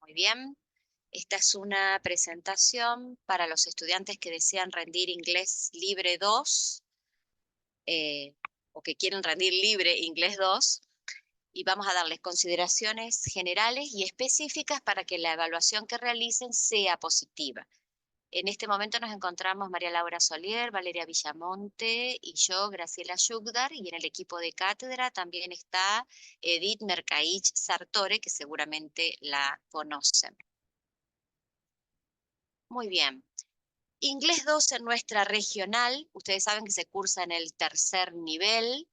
Muy bien. Esta es una presentación para los estudiantes que desean rendir Inglés Libre 2 o que quieren rendir Libre Inglés 2 y vamos a darles consideraciones generales y específicas para que la evaluación que realicen sea positiva. En este momento nos encontramos María Laura Solier, Valeria Villamonte y yo, Graciela Yugdar, y en el equipo de cátedra también está Edith Mercaich Sartore, que seguramente la conocen. Muy bien. Inglés 2 en nuestra regional, ustedes saben que se cursa en el tercer nivel,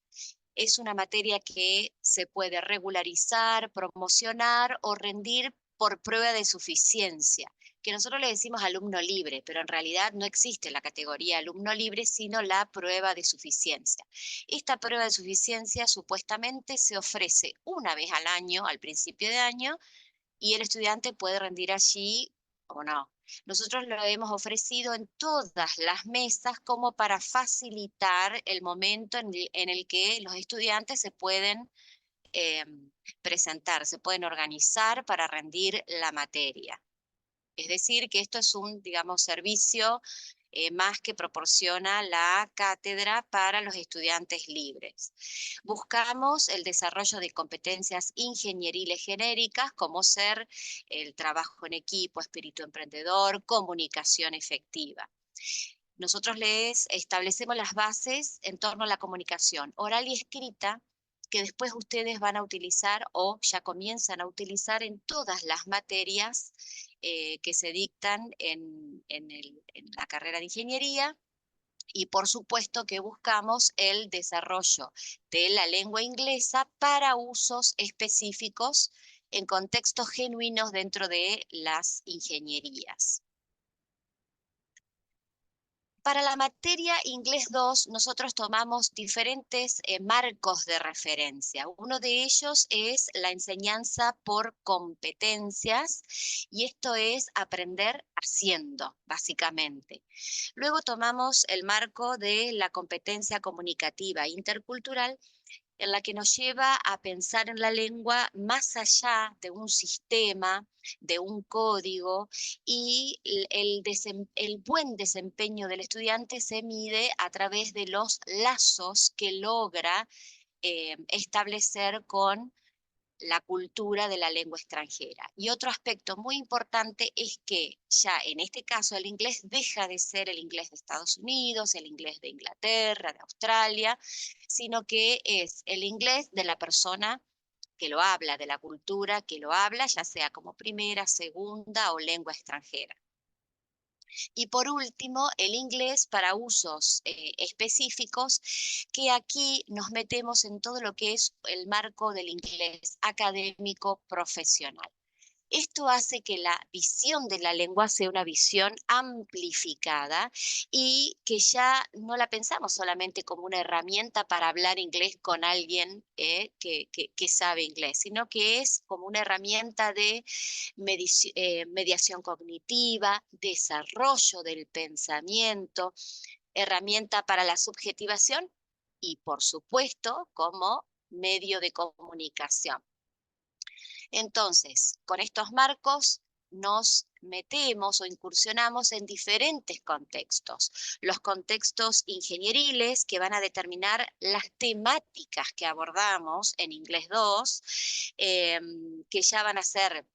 es una materia que se puede regularizar, promocionar o rendir por prueba de suficiencia, que nosotros le decimos alumno libre, pero en realidad no existe la categoría alumno libre, sino la prueba de suficiencia. Esta prueba de suficiencia supuestamente se ofrece una vez al año, al principio de año, y el estudiante puede rendir allí o no. Nosotros lo hemos ofrecido en todas las mesas como para facilitar el momento en el que los estudiantes se pueden eh, presentar, se pueden organizar para rendir la materia. Es decir, que esto es un, digamos, servicio más que proporciona la cátedra para los estudiantes libres. Buscamos el desarrollo de competencias ingenieriles genéricas, como ser el trabajo en equipo, espíritu emprendedor, comunicación efectiva. Nosotros les establecemos las bases en torno a la comunicación oral y escrita, que después ustedes van a utilizar o ya comienzan a utilizar en todas las materias que se dictan en la carrera de ingeniería. Y por supuesto que buscamos el desarrollo de la lengua inglesa para usos específicos en contextos genuinos dentro de las ingenierías. Para la materia Inglés 2, nosotros tomamos diferentes marcos de referencia. Uno de ellos es la enseñanza por competencias, y esto es aprender haciendo, básicamente. Luego tomamos el marco de la competencia comunicativa intercultural, en la que nos lleva a pensar en la lengua más allá de un sistema, de un código, y el buen desempeño del estudiante se mide a través de los lazos que logra establecer con la cultura de la lengua extranjera. Y otro aspecto muy importante es que ya en este caso el inglés deja de ser el inglés de Estados Unidos, el inglés de Inglaterra, de Australia, sino que es el inglés de la persona que lo habla, de la cultura que lo habla, ya sea como primera, segunda o lengua extranjera. Y por último, el inglés para usos específicos, que aquí nos metemos en todo lo que es el marco del inglés académico profesional. Esto hace que la visión de la lengua sea una visión amplificada y que ya no la pensamos solamente como una herramienta para hablar inglés con alguien que sabe inglés, sino que es como una herramienta de mediación cognitiva, desarrollo del pensamiento, herramienta para la subjetivación y, por supuesto, como medio de comunicación. Entonces, con estos marcos nos metemos o incursionamos en diferentes contextos. Los contextos ingenieriles, que van a determinar las temáticas que abordamos en Inglés 2, que ya van a ser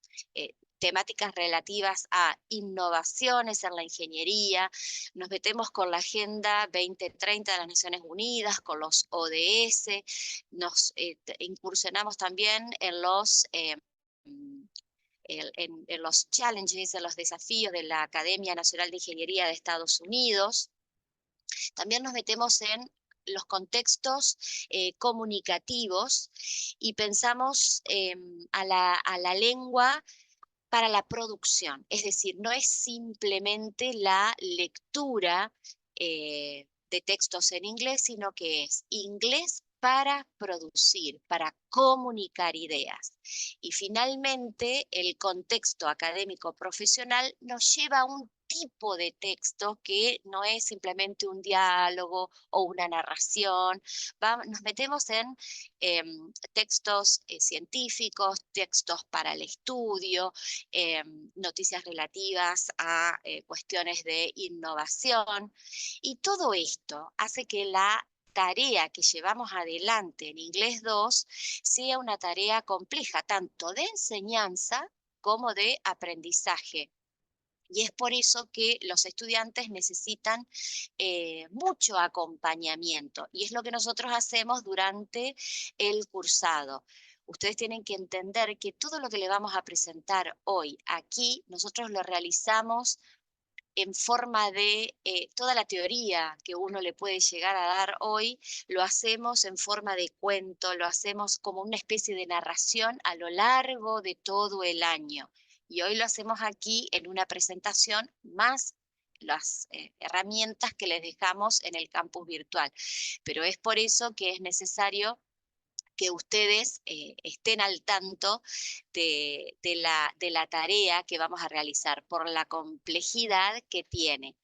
temáticas relativas a innovaciones en la ingeniería. Nos metemos con la Agenda 2030 de las Naciones Unidas, con los ODS, nos incursionamos también en los challenges, en los desafíos de la Academia Nacional de Ingeniería de Estados Unidos. También nos metemos en los contextos comunicativos y pensamos a la lengua para la producción. Es decir, no es simplemente la lectura de textos en inglés, sino que es inglés para producir, para comunicar ideas. Y finalmente, el contexto académico profesional nos lleva a un tipo de texto que no es simplemente un diálogo o una narración. Nos metemos en textos científicos, textos para el estudio, noticias relativas a cuestiones de innovación, y todo esto hace que la tarea que llevamos adelante en Inglés 2 sea una tarea compleja, tanto de enseñanza como de aprendizaje. Y es por eso que los estudiantes necesitan mucho acompañamiento, y es lo que nosotros hacemos durante el cursado. Ustedes tienen que entender que todo lo que le vamos a presentar hoy aquí, nosotros lo realizamos en forma de toda la teoría que uno le puede llegar a dar hoy, lo hacemos en forma de cuento, lo hacemos como una especie de narración a lo largo de todo el año. Y hoy lo hacemos aquí en una presentación más las herramientas que les dejamos en el campus virtual. Pero es por eso que es necesario que ustedes estén al tanto de la tarea que vamos a realizar por la complejidad que tiene,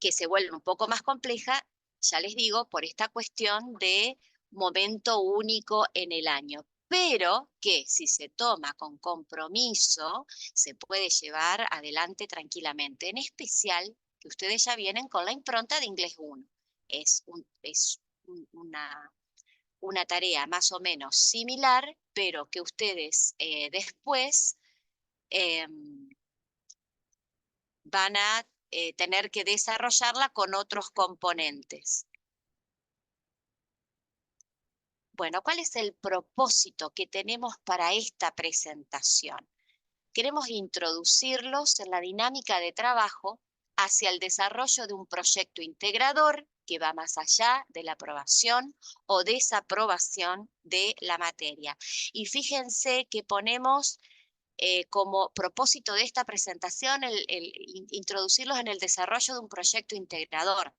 que se vuelve un poco más compleja, ya les digo, por esta cuestión de momento único en el año, pero que si se toma con compromiso, se puede llevar adelante tranquilamente, en especial que ustedes ya vienen con la impronta de Inglés 1. Es una tarea más o menos similar, pero que ustedes después eh, van a tener que desarrollarla con otros componentes. Bueno, ¿cuál es el propósito que tenemos para esta presentación? Queremos introducirlos en la dinámica de trabajo hacia el desarrollo de un proyecto integrador que va más allá de la aprobación o desaprobación de la materia. Y fíjense que ponemos como propósito de esta presentación el introducirlos en el desarrollo de un proyecto integrador.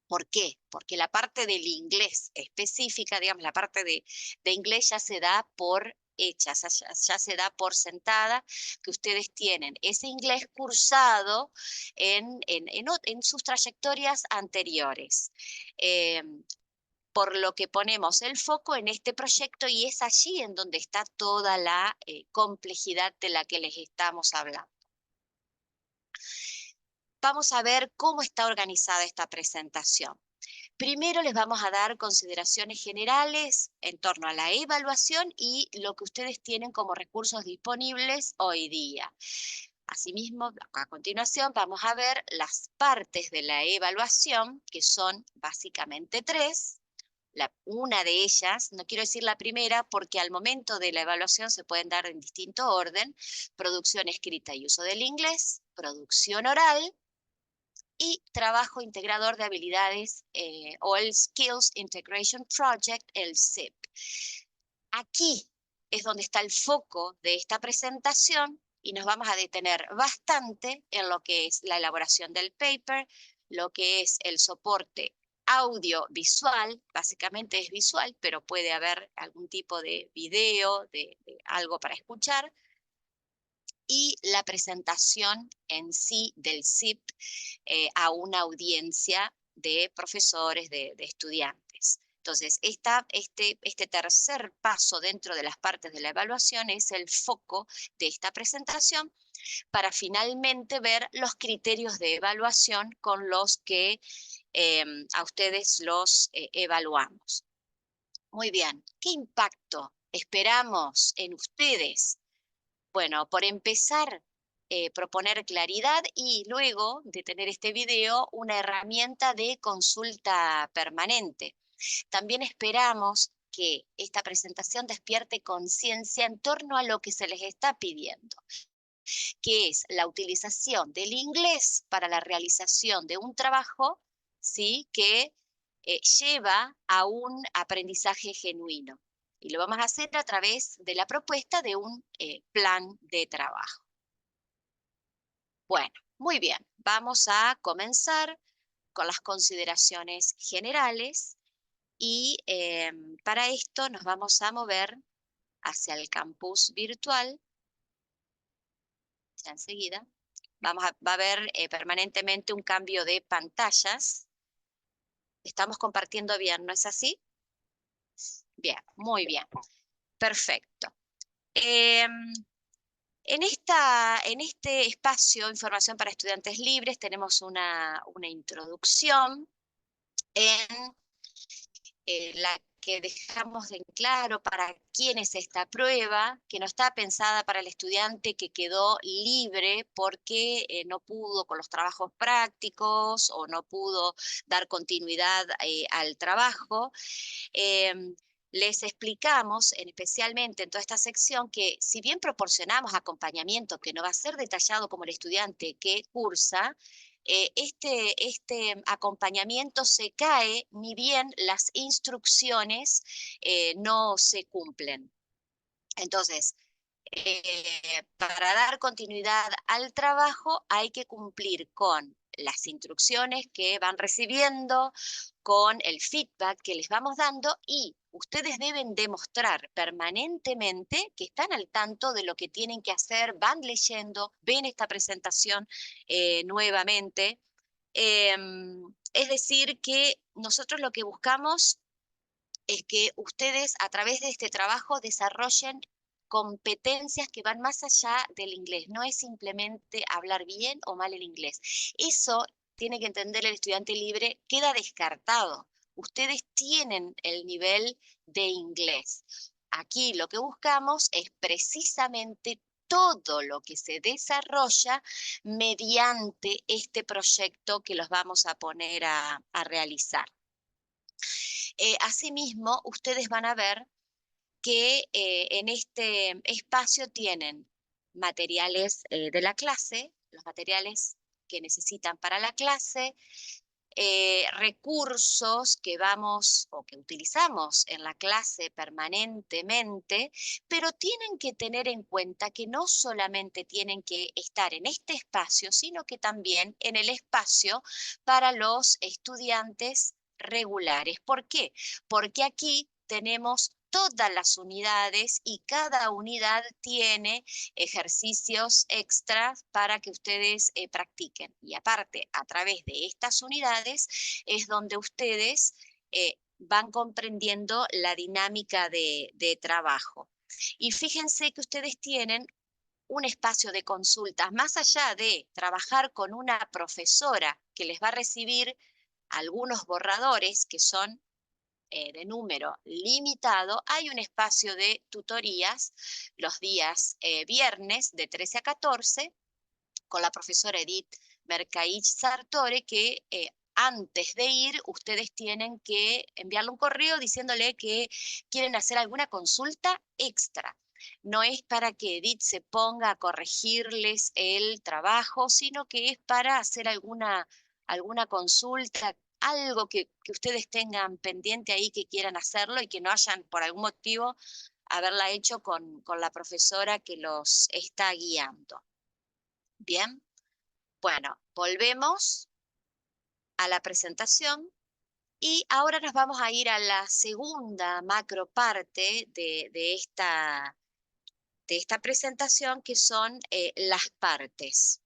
¿Por qué? Porque la parte del inglés específica, digamos, la parte de inglés ya se da por hecha, ya se da por sentada, que ustedes tienen ese inglés cursado en sus trayectorias anteriores. Por lo que ponemos el foco en este proyecto, y es allí en donde está toda la complejidad de la que les estamos hablando. Vamos a ver cómo está organizada esta presentación. Primero les vamos a dar consideraciones generales en torno a la evaluación y lo que ustedes tienen como recursos disponibles hoy día. Asimismo, a continuación vamos a ver las partes de la evaluación, que son básicamente tres. Una de ellas, no quiero decir la primera, porque al momento de la evaluación se pueden dar en distinto orden: producción escrita y uso del inglés, producción oral y trabajo integrador de habilidades o el Skills Integration Project, el SIP. Aquí es donde está el foco de esta presentación y nos vamos a detener bastante en lo que es la elaboración del paper, lo que es el soporte audiovisual, básicamente es visual, pero puede haber algún tipo de video, de algo para escuchar, y la presentación en sí del SIP a una audiencia de profesores, de estudiantes. Entonces, este tercer paso dentro de las partes de la evaluación es el foco de esta presentación para finalmente ver los criterios de evaluación con los que a ustedes los evaluamos. Muy bien, ¿qué impacto esperamos en ustedes? Bueno, por empezar, proponer claridad y luego de tener este video, una herramienta de consulta permanente. También esperamos que esta presentación despierte conciencia en torno a lo que se les está pidiendo, que es la utilización del inglés para la realización de un trabajo, ¿sí?, que lleva a un aprendizaje genuino. Y lo vamos a hacer a través de la propuesta de un plan de trabajo. Bueno, muy bien. Vamos a comenzar con las consideraciones generales y para esto nos vamos a mover hacia el campus virtual. Ya enseguida. va a haber permanentemente un cambio de pantallas. Estamos compartiendo bien, ¿no es así? Bien, muy bien. Perfecto. En este espacio, Información para Estudiantes Libres, tenemos una introducción en la que dejamos en claro para quién es esta prueba, que no está pensada para el estudiante que quedó libre porque no pudo con los trabajos prácticos o no pudo dar continuidad al trabajo. Les explicamos, especialmente en toda esta sección, que si bien proporcionamos acompañamiento que no va a ser detallado como el estudiante que cursa, este acompañamiento se cae ni bien las instrucciones no se cumplen. Entonces, para dar continuidad al trabajo hay que cumplir con las instrucciones que van recibiendo, con el feedback que les vamos dando y ustedes deben demostrar permanentemente que están al tanto de lo que tienen que hacer, van leyendo, ven esta presentación nuevamente. Es decir, que nosotros lo que buscamos es que ustedes a través de este trabajo desarrollen competencias que van más allá del inglés. No es simplemente hablar bien o mal el inglés. Eso tiene que entender el estudiante libre, queda descartado. Ustedes tienen el nivel de inglés. Aquí lo que buscamos es precisamente todo lo que se desarrolla mediante este proyecto que los vamos a poner a realizar. Asimismo, ustedes van a ver que en este espacio tienen materiales de la clase, los materiales que necesitan para la clase, recursos que vamos o que utilizamos en la clase permanentemente, pero tienen que tener en cuenta que no solamente tienen que estar en este espacio, sino que también en el espacio para los estudiantes regulares. ¿Por qué? Porque aquí tenemos todas las unidades y cada unidad tiene ejercicios extras para que ustedes practiquen. Y aparte, a través de estas unidades es donde ustedes van comprendiendo la dinámica de trabajo. Y fíjense que ustedes tienen un espacio de consultas, más allá de trabajar con una profesora que les va a recibir algunos borradores que son de número limitado, hay un espacio de tutorías los días viernes de 13 a 14 con la profesora Edith Mercaich Sartore, que antes de ir ustedes tienen que enviarle un correo diciéndole que quieren hacer alguna consulta extra. No es para que Edith se ponga a corregirles el trabajo, sino que es para hacer alguna consulta, algo que ustedes tengan pendiente ahí que quieran hacerlo y que no hayan por algún motivo haberla hecho con la profesora que los está guiando. Bien, bueno, volvemos a la presentación y ahora nos vamos a ir a la segunda macro parte de esta presentación, que son las partes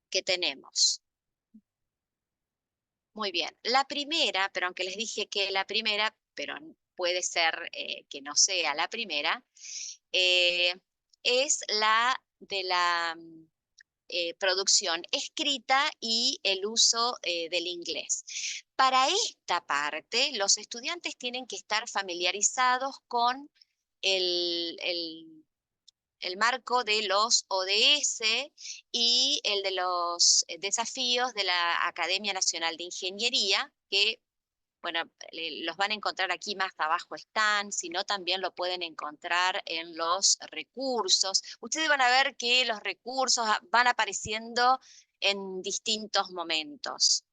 que tenemos. Muy bien, la primera, pero aunque les dije que la primera, pero puede ser que no sea la primera, es la de la producción escrita y el uso del inglés. Para esta parte, los estudiantes tienen que estar familiarizados con el marco de los ODS y el de los desafíos de la Academia Nacional de Ingeniería, que bueno, los van a encontrar aquí más abajo están, sino también lo pueden encontrar en los recursos. Ustedes van a ver que los recursos van apareciendo en distintos momentos.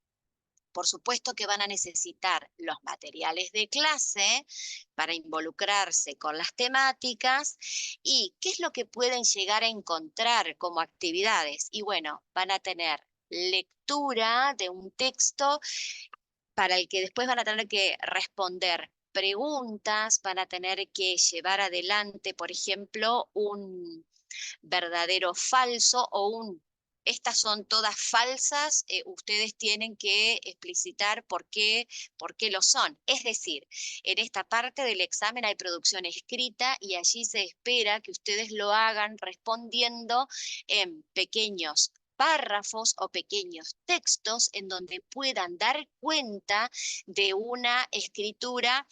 Por supuesto que van a necesitar los materiales de clase para involucrarse con las temáticas y qué es lo que pueden llegar a encontrar como actividades. Y bueno, van a tener lectura de un texto para el que después van a tener que responder preguntas, van a tener que llevar adelante, por ejemplo, un verdadero falso o un estas son todas falsas, ustedes tienen que explicitar por qué lo son. Es decir, en esta parte del examen hay producción escrita y allí se espera que ustedes lo hagan respondiendo en pequeños párrafos o pequeños textos en donde puedan dar cuenta de una escritura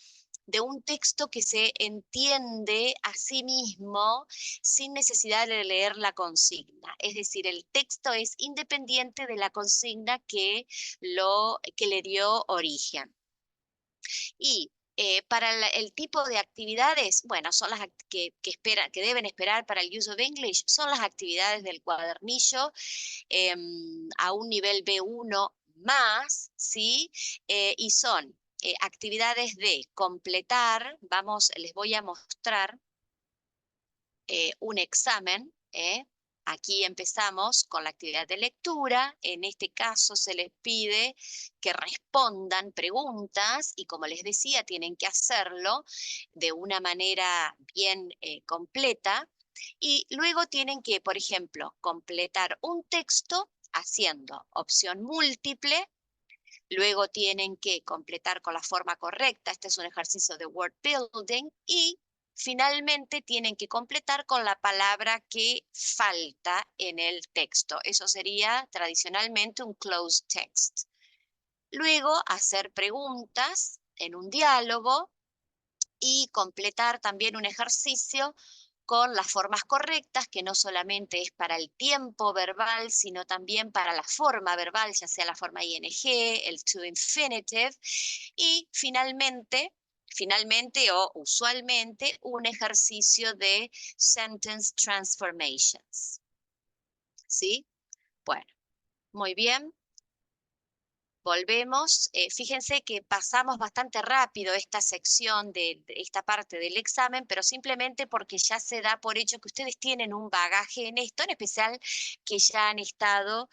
de un texto que se entiende a sí mismo sin necesidad de leer la consigna. Es decir, el texto es independiente de la consigna que le dio origen. Y para el tipo de actividades, bueno, son las que deben esperar para el Use of English, son las actividades del cuadernillo a un nivel B1 más, ¿sí? Y son actividades de completar, les voy a mostrar un examen. Aquí empezamos con la actividad de lectura. En este caso se les pide que respondan preguntas y como les decía, tienen que hacerlo de una manera bien completa. Y luego tienen que, por ejemplo, completar un texto haciendo opción múltiple. Luego tienen que completar con la forma correcta. Este es un ejercicio de word building. Y finalmente tienen que completar con la palabra que falta en el texto. Eso sería tradicionalmente un closed text. Luego hacer preguntas en un diálogo y completar también un ejercicio con las formas correctas, que no solamente es para el tiempo verbal, sino también para la forma verbal, ya sea la forma ing, el to infinitive, y finalmente o usualmente, un ejercicio de sentence transformations. ¿Sí? Bueno, muy bien. Volvemos. Fíjense que pasamos bastante rápido esta sección de esta parte del examen, pero simplemente porque ya se da por hecho que ustedes tienen un bagaje en esto, en especial que ya han estado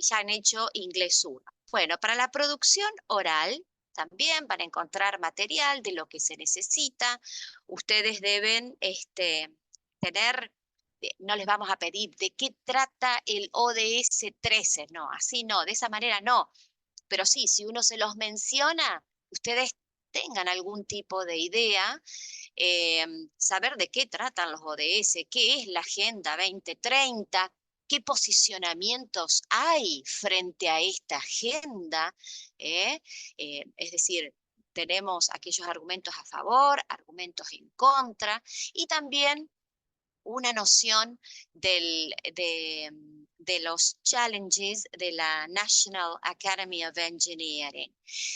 ya han hecho inglés 1. Bueno, para la producción oral también van a encontrar material de lo que se necesita. Ustedes deben tener no les vamos a pedir de qué trata el ODS 13, no, así no, de esa manera no. Pero sí, si uno se los menciona, ustedes tengan algún tipo de idea, saber de qué tratan los ODS, qué es la Agenda 2030, qué posicionamientos hay frente a esta agenda, es decir, tenemos aquellos argumentos a favor, argumentos en contra, y también una noción de los challenges de la National Academy of Engineering.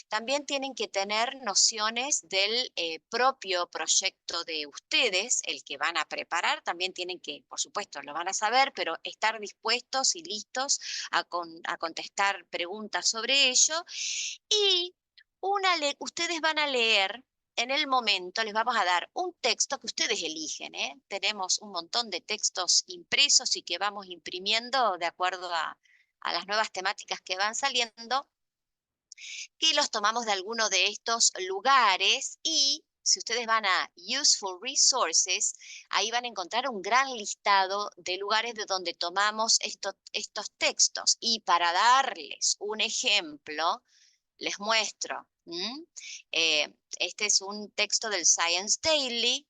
También tienen que tener nociones del propio proyecto de ustedes, el que van a preparar. También tienen que, por supuesto, lo van a saber, pero estar dispuestos y listos a contestar preguntas sobre ello. Y ustedes van a leer en el momento, les vamos a dar un texto que ustedes eligen. Tenemos un montón de textos impresos y que vamos imprimiendo de acuerdo a las nuevas temáticas que van saliendo, que los tomamos de alguno de estos lugares y si ustedes van a Useful Resources, ahí van a encontrar un gran listado de lugares de donde tomamos estos textos. Y para darles un ejemplo, les muestro. Este es un texto del Science Daily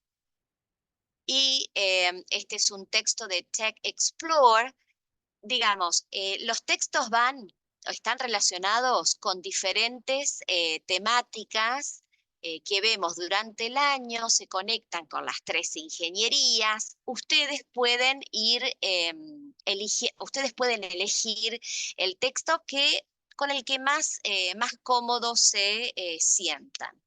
y este es un texto de Tech Explore. Digamos, los textos están relacionados con diferentes temáticas que vemos durante el año, se conectan con las 3 ingenierías. Ustedes pueden ustedes pueden elegir el texto con el que más cómodos se sientan.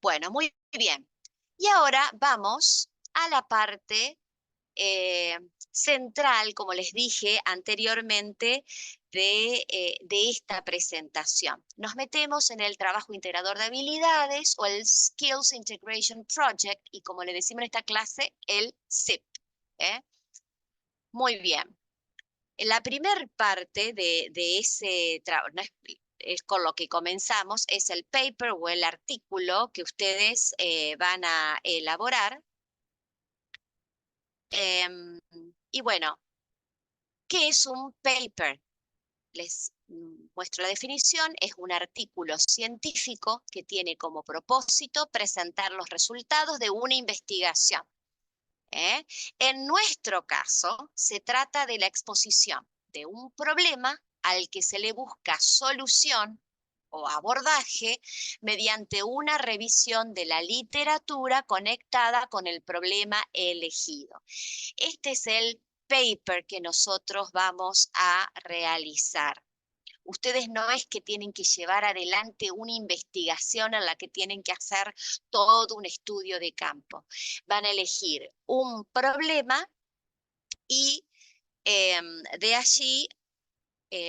Bueno, muy bien. Y ahora vamos a la parte central, como les dije anteriormente, de esta presentación. Nos metemos en el trabajo integrador de habilidades o el Skills Integration Project y como le decimos en esta clase, el SIP. Muy bien. La primera parte de ese trabajo, es con lo que comenzamos, es el paper o el artículo que ustedes van a elaborar. Y bueno, ¿qué es un paper? Les muestro la definición. Es un artículo científico que tiene como propósito presentar los resultados de una investigación. En nuestro caso, se trata de la exposición de un problema al que se le busca solución o abordaje mediante una revisión de la literatura conectada con el problema elegido. Este es el paper que nosotros vamos a realizar. Ustedes no es que tienen que llevar adelante una investigación en la que tienen que hacer todo un estudio de campo. Van a elegir un problema y de allí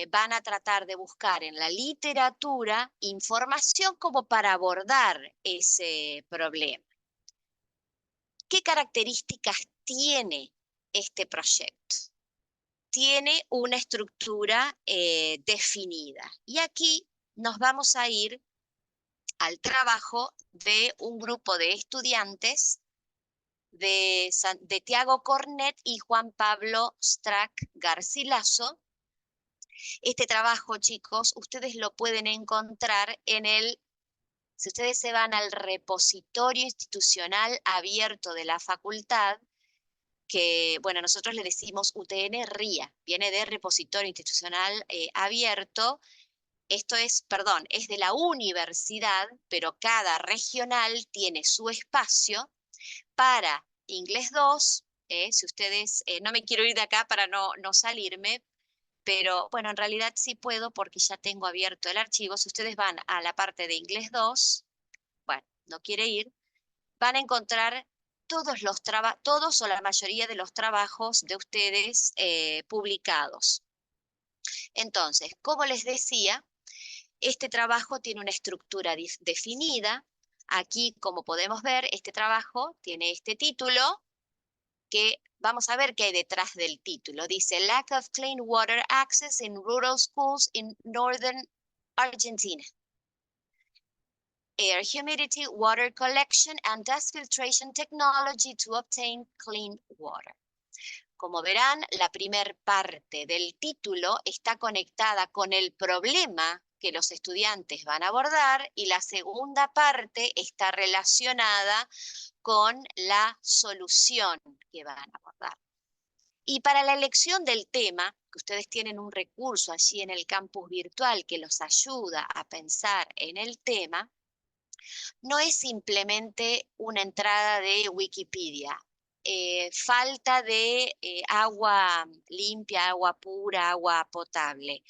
van a tratar de buscar en la literatura información como para abordar ese problema. ¿Qué características tiene este proyecto? Tiene una estructura definida. Y aquí nos vamos a ir al trabajo de un grupo de estudiantes de Tiago Cornet y Juan Pablo Strack Garcilaso. Este trabajo, chicos, ustedes lo pueden encontrar si ustedes se van al repositorio institucional abierto de la facultad, que, bueno, nosotros le decimos UTN RIA, viene de Repositorio Institucional Abierto. Esto es, perdón, es de la universidad, pero cada regional tiene su espacio para Inglés 2. Si ustedes, no me quiero ir de acá para no salirme, pero bueno, en realidad sí puedo porque ya tengo abierto el archivo. Si ustedes van a la parte de Inglés 2, bueno, no quiere ir, van a encontrar todos o la mayoría de los trabajos de ustedes publicados. Entonces, como les decía, este trabajo tiene una estructura definida. Aquí, como podemos ver, este trabajo tiene este título, que vamos a ver qué hay detrás del título. Dice, Lack of Clean Water Access in Rural Schools in Northern Argentina. Air humidity, water collection, and dust filtration technology to obtain clean water. Como verán, la primer parte del título está conectada con el problema que los estudiantes van a abordar y la segunda parte está relacionada con la solución que van a abordar. Y para la elección del tema, que ustedes tienen un recurso allí en el campus virtual que los ayuda a pensar en el tema, no es simplemente una entrada de Wikipedia. Falta de agua limpia, agua pura, agua potable.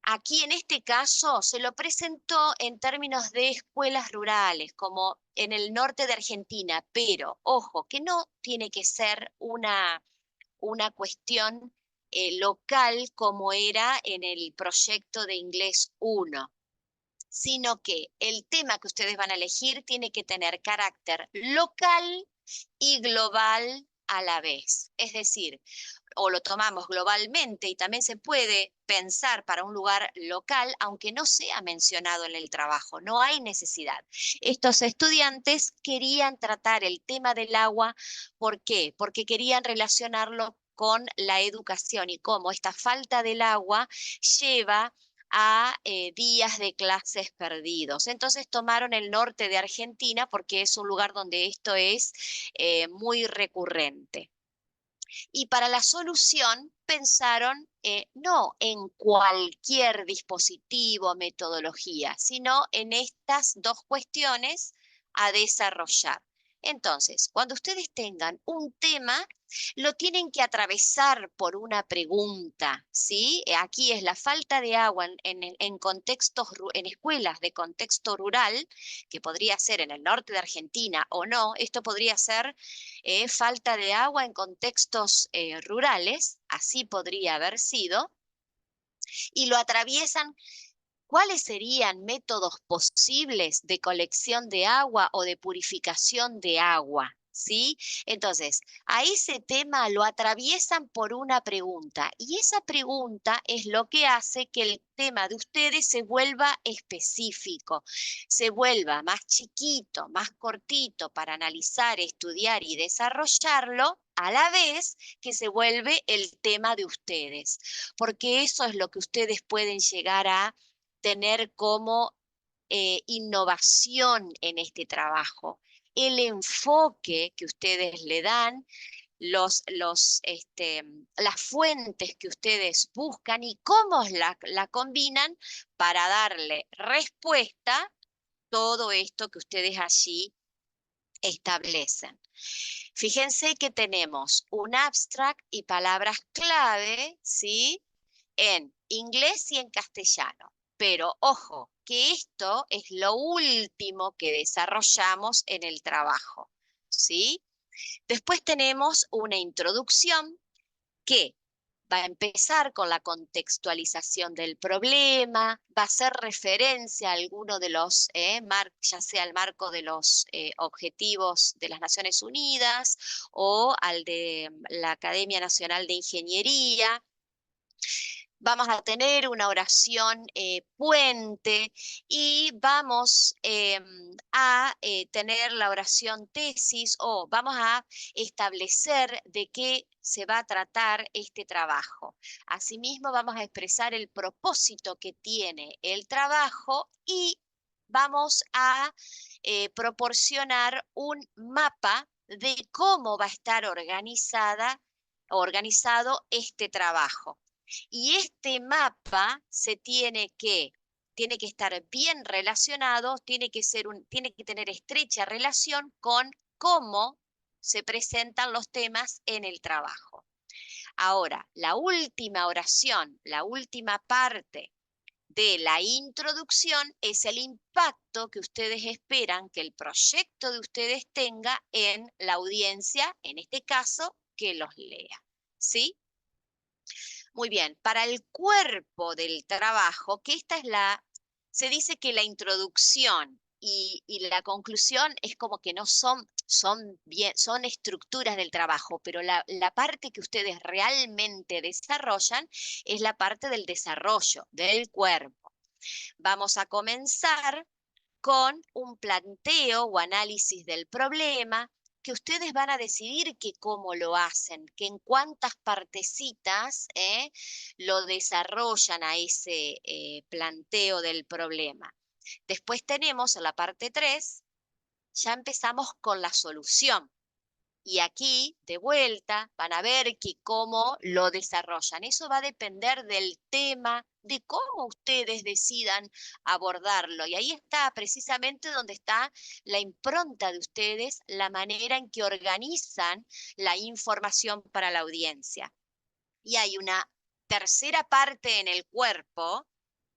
Aquí en este caso se lo presentó en términos de escuelas rurales, como en el norte de Argentina, pero ojo, que no tiene que ser una cuestión local como era en el proyecto de Inglés 1. Sino que el tema que ustedes van a elegir tiene que tener carácter local y global a la vez. Es decir, o lo tomamos globalmente y también se puede pensar para un lugar local, aunque no sea mencionado en el trabajo, no hay necesidad. Estos estudiantes querían tratar el tema del agua, ¿por qué? Porque querían relacionarlo con la educación y cómo esta falta del agua lleva a días de clases perdidos. Entonces tomaron el norte de Argentina porque es un lugar donde esto es muy recurrente. Y para la solución pensaron no en cualquier dispositivo o metodología, sino en estas dos cuestiones a desarrollar. Entonces, cuando ustedes tengan un tema, lo tienen que atravesar por una pregunta, ¿sí? Aquí es la falta de agua en contextos, en escuelas de contexto rural, que podría ser en el norte de Argentina o no. Esto podría ser falta de agua en contextos rurales, así podría haber sido, y lo atraviesan. ¿Cuáles serían métodos posibles de colección de agua o de purificación de agua? ¿sí? Entonces, a ese tema lo atraviesan por una pregunta y esa pregunta es lo que hace que el tema de ustedes se vuelva específico, se vuelva más chiquito, más cortito para analizar, estudiar y desarrollarlo, a la vez que se vuelve el tema de ustedes, porque eso es lo que ustedes pueden llegar a tener como innovación en este trabajo, el enfoque que ustedes le dan, las fuentes que ustedes buscan y cómo la combinan para darle respuesta a todo esto que ustedes allí establecen. Fíjense que tenemos un abstract y palabras clave, ¿sí? En inglés y en castellano. Pero ojo, que esto es lo último que desarrollamos en el trabajo, ¿sí? Después tenemos una introducción que va a empezar con la contextualización del problema, va a hacer referencia a alguno de los, ya sea el marco de los objetivos de las Naciones Unidas o al de la Academia Nacional de Ingeniería. Vamos a tener una oración puente y vamos a tener la oración tesis o vamos a establecer de qué se va a tratar este trabajo. Asimismo, vamos a expresar el propósito que tiene el trabajo y vamos a proporcionar un mapa de cómo va a estar organizado este trabajo. Y este mapa tiene que estar bien relacionado, tiene que tener estrecha relación con cómo se presentan los temas en el trabajo. Ahora, la última oración, la última parte de la introducción es el impacto que ustedes esperan que el proyecto de ustedes tenga en la audiencia, en este caso, que los lea. ¿Sí? Muy bien, para el cuerpo del trabajo, que se dice que la introducción y la conclusión es como que no son estructuras del trabajo, pero la parte que ustedes realmente desarrollan es la parte del desarrollo del cuerpo. Vamos a comenzar con un planteo o análisis del problema, que ustedes van a decidir que cómo lo hacen, que en cuántas partecitas lo desarrollan a ese planteo del problema. Después tenemos en la parte 3, ya empezamos con la solución. Y aquí, de vuelta, van a ver que cómo lo desarrollan. Eso va a depender del tema, de cómo ustedes decidan abordarlo. Y ahí está precisamente donde está la impronta de ustedes, la manera en que organizan la información para la audiencia. Y hay una tercera parte en el cuerpo,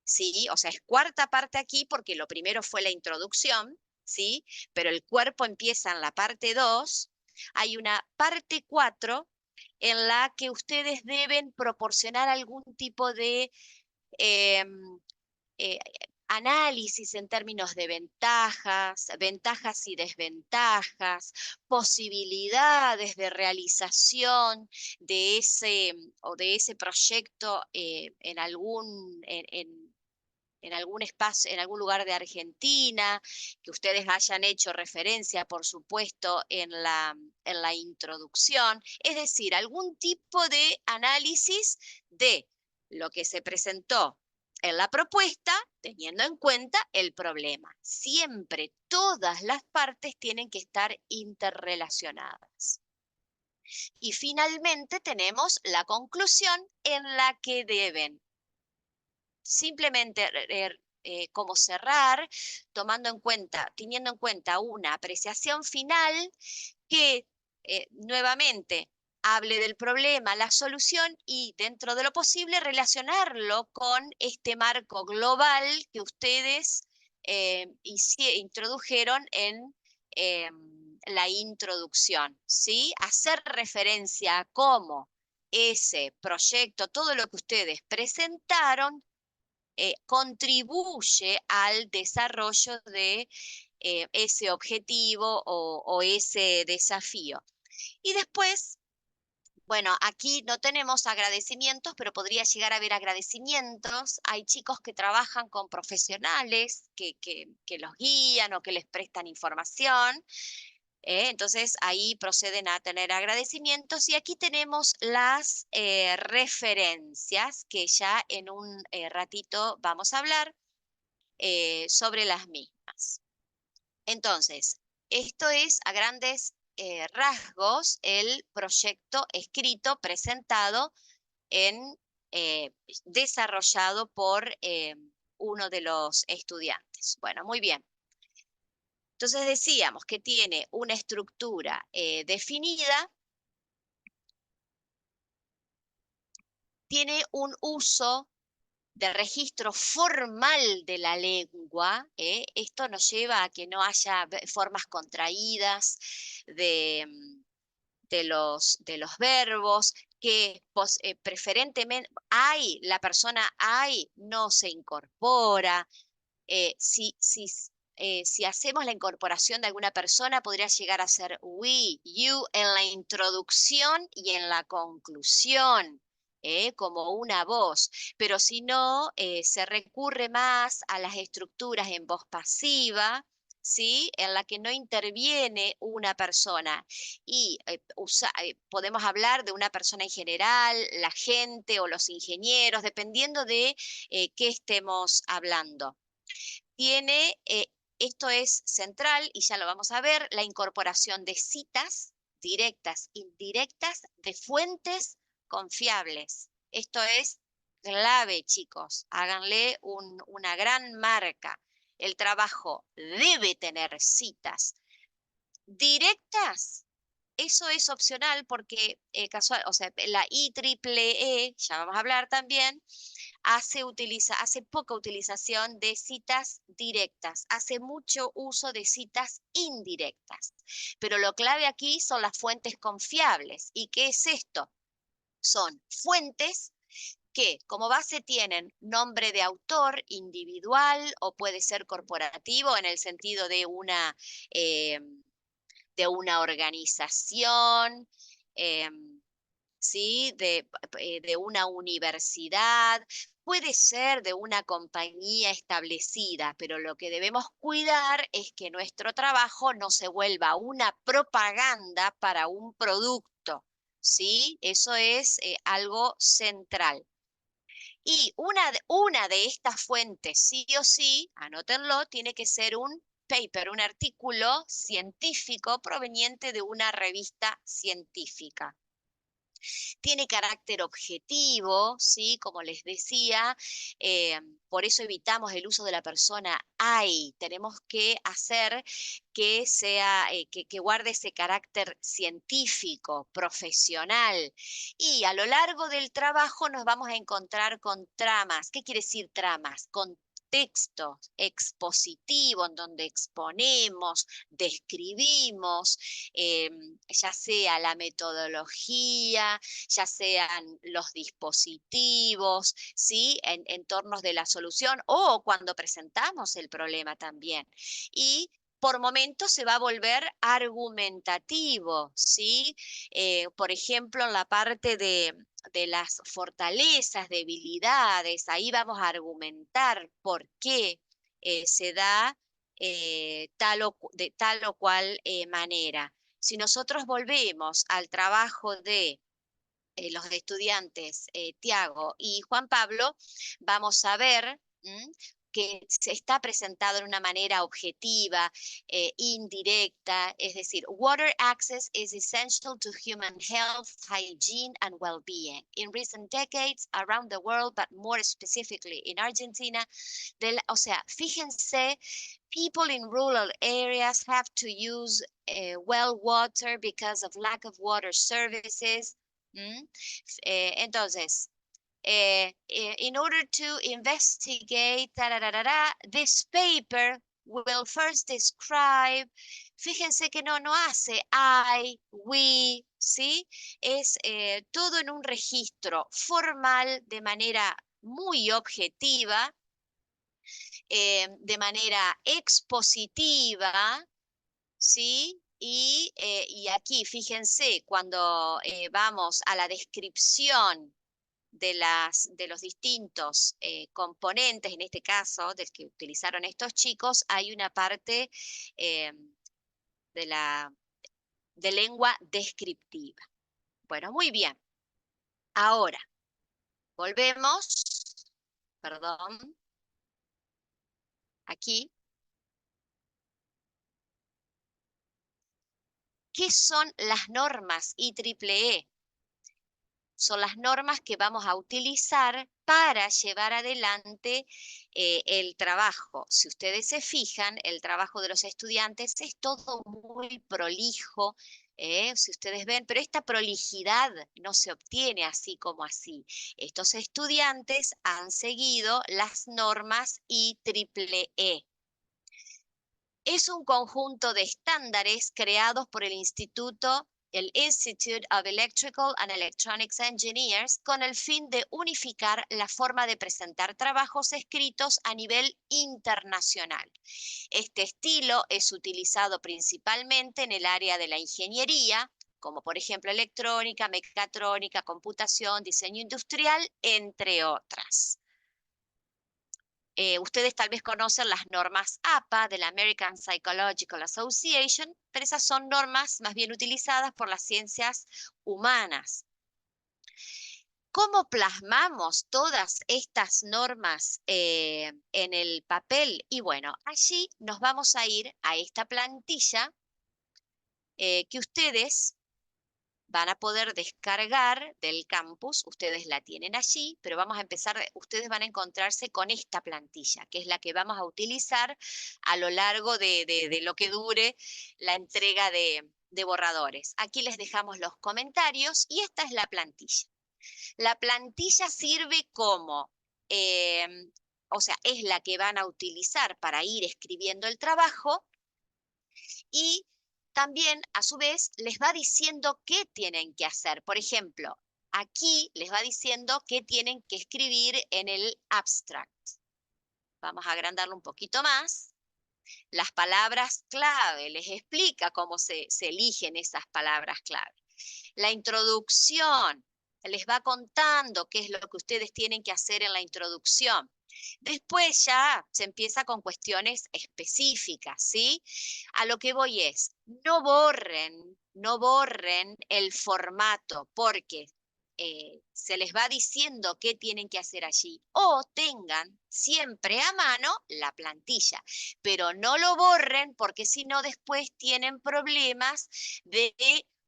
¿sí? O sea, es cuarta parte aquí porque lo primero fue la introducción, ¿sí? Pero el cuerpo empieza en la parte 2. Hay una parte 4 en la que ustedes deben proporcionar algún tipo de eh, eh, análisis en términos de ventajas y desventajas, posibilidades de realización de ese proyecto en algún espacio, en algún lugar de Argentina, que ustedes hayan hecho referencia, por supuesto, en la introducción. Es decir, algún tipo de análisis de lo que se presentó en la propuesta, teniendo en cuenta el problema. Siempre todas las partes tienen que estar interrelacionadas. Y finalmente tenemos la conclusión en la que deben simplemente como cerrar, teniendo en cuenta una apreciación final que nuevamente hable del problema, la solución y dentro de lo posible relacionarlo con este marco global que ustedes introdujeron en la introducción, ¿sí? Hacer referencia a cómo ese proyecto, todo lo que ustedes presentaron, contribuye al desarrollo de ese objetivo o ese desafío. Y después, bueno, aquí no tenemos agradecimientos, pero podría llegar a haber agradecimientos. Hay chicos que trabajan con profesionales que los guían o que les prestan información. Entonces ahí proceden a tener agradecimientos y aquí tenemos las referencias que ya en un ratito vamos a hablar sobre las mismas. Entonces, esto es a grandes rasgos el proyecto escrito, presentado en, eh, desarrollado por uno de los estudiantes. Bueno, muy bien. Entonces decíamos que tiene una estructura definida, tiene un uso de registro formal de la lengua. Esto nos lleva a que no haya formas contraídas de, de los verbos, que preferentemente la persona hay no se incorpora. Si hacemos la incorporación de alguna persona, podría llegar a ser we, you en la introducción y en la conclusión, como una voz. Pero si no, se recurre más a las estructuras en voz pasiva, ¿sí? En la que no interviene una persona. Y podemos hablar de una persona en general, la gente o los ingenieros, dependiendo de qué estemos hablando. Tiene, esto es central y ya lo vamos a ver, la incorporación de citas directas, indirectas, de fuentes confiables. Esto es clave, chicos. Háganle una gran marca. El trabajo debe tener citas directas. Eso es opcional porque casual, o sea, la IEEE, ya vamos a hablar también, hace poca utilización de citas directas, hace mucho uso de citas indirectas. Pero lo clave aquí son las fuentes confiables. ¿Y qué es esto? Son fuentes que como base tienen nombre de autor individual o puede ser corporativo en el sentido eh, de una organización, ¿sí? De una universidad, puede ser de una compañía establecida, pero lo que debemos cuidar es que nuestro trabajo no se vuelva una propaganda para un producto, ¿sí? Eso es algo central. Y una de estas fuentes, sí o sí, anótenlo, tiene que ser un paper, un artículo científico proveniente de una revista científica. Tiene carácter objetivo, ¿sí? Como les decía, por eso evitamos el uso de la persona I. Tenemos que hacer que sea, que guarde ese carácter científico, profesional. Y a lo largo del trabajo nos vamos a encontrar con tramas. ¿Qué quiere decir tramas? Con texto expositivo en donde exponemos, describimos, ya sea la metodología, ya sean los dispositivos, ¿sí? En entornos de la solución o cuando presentamos el problema también. Y por momentos se va a volver argumentativo, ¿sí? Por ejemplo, en la parte de las fortalezas, debilidades, ahí vamos a argumentar por qué se da de tal o cual manera. Si nosotros volvemos al trabajo de los estudiantes Tiago y Juan Pablo, vamos a ver que se está presentado de una manera objetiva, indirecta, es decir, water access is essential to human health, hygiene, and well-being. In recent decades around the world, but more specifically in Argentina, o sea, fíjense, people in rural areas have to use well water because of lack of water services. Entonces, in order to investigate, this paper will first describe, fíjense que no hace I, we, ¿sí? Es todo en un registro formal de manera muy objetiva de manera expositiva, ¿sí? Y aquí, fíjense, cuando vamos a la descripción de los distintos componentes, en este caso, del que utilizaron estos chicos, hay una parte eh, de de lengua descriptiva. Bueno, muy bien. Ahora, volvemos, perdón, aquí. ¿Qué son las normas IEEE? Son las normas que vamos a utilizar para llevar adelante el trabajo. Si ustedes se fijan, el trabajo de los estudiantes es todo muy prolijo, si ustedes ven, pero esta prolijidad no se obtiene así como así. Estos estudiantes han seguido las normas IEEE. Es un conjunto de estándares creados por el Institute of Electrical and Electronics Engineers con el fin de unificar la forma de presentar trabajos escritos a nivel internacional. Este estilo es utilizado principalmente en el área de la ingeniería, como por ejemplo electrónica, mecatrónica, computación, diseño industrial, entre otras. Ustedes tal vez conocen las normas APA de la American Psychological Association, pero esas son normas más bien utilizadas por las ciencias humanas. ¿Cómo plasmamos todas estas normas en el papel? Y bueno, allí nos vamos a ir a esta plantilla que ustedes van a poder descargar del campus, ustedes la tienen allí, pero vamos a empezar, ustedes van a encontrarse con esta plantilla, que es la que vamos a utilizar a lo largo de lo que dure la entrega de borradores. Aquí les dejamos los comentarios y esta es la plantilla. La plantilla sirve como, o sea, es la que van a utilizar para ir escribiendo el trabajo y también, a su vez, les va diciendo qué tienen que hacer. Por ejemplo, aquí les va diciendo qué tienen que escribir en el abstract. Vamos a agrandarlo un poquito más. Las palabras clave, les explica cómo se eligen esas palabras clave. La introducción, les va contando qué es lo que ustedes tienen que hacer en la introducción. Después ya se empieza con cuestiones específicas, ¿sí? A lo que voy es, no borren el formato porque se les va diciendo qué tienen que hacer allí. O tengan siempre a mano la plantilla, pero no lo borren porque si no después tienen problemas de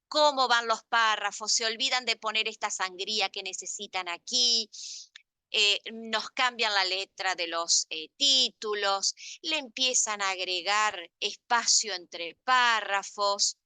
cómo van los párrafos, se olvidan de poner esta sangría que necesitan aquí, nos cambian la letra de los títulos, le empiezan a agregar espacio entre párrafos.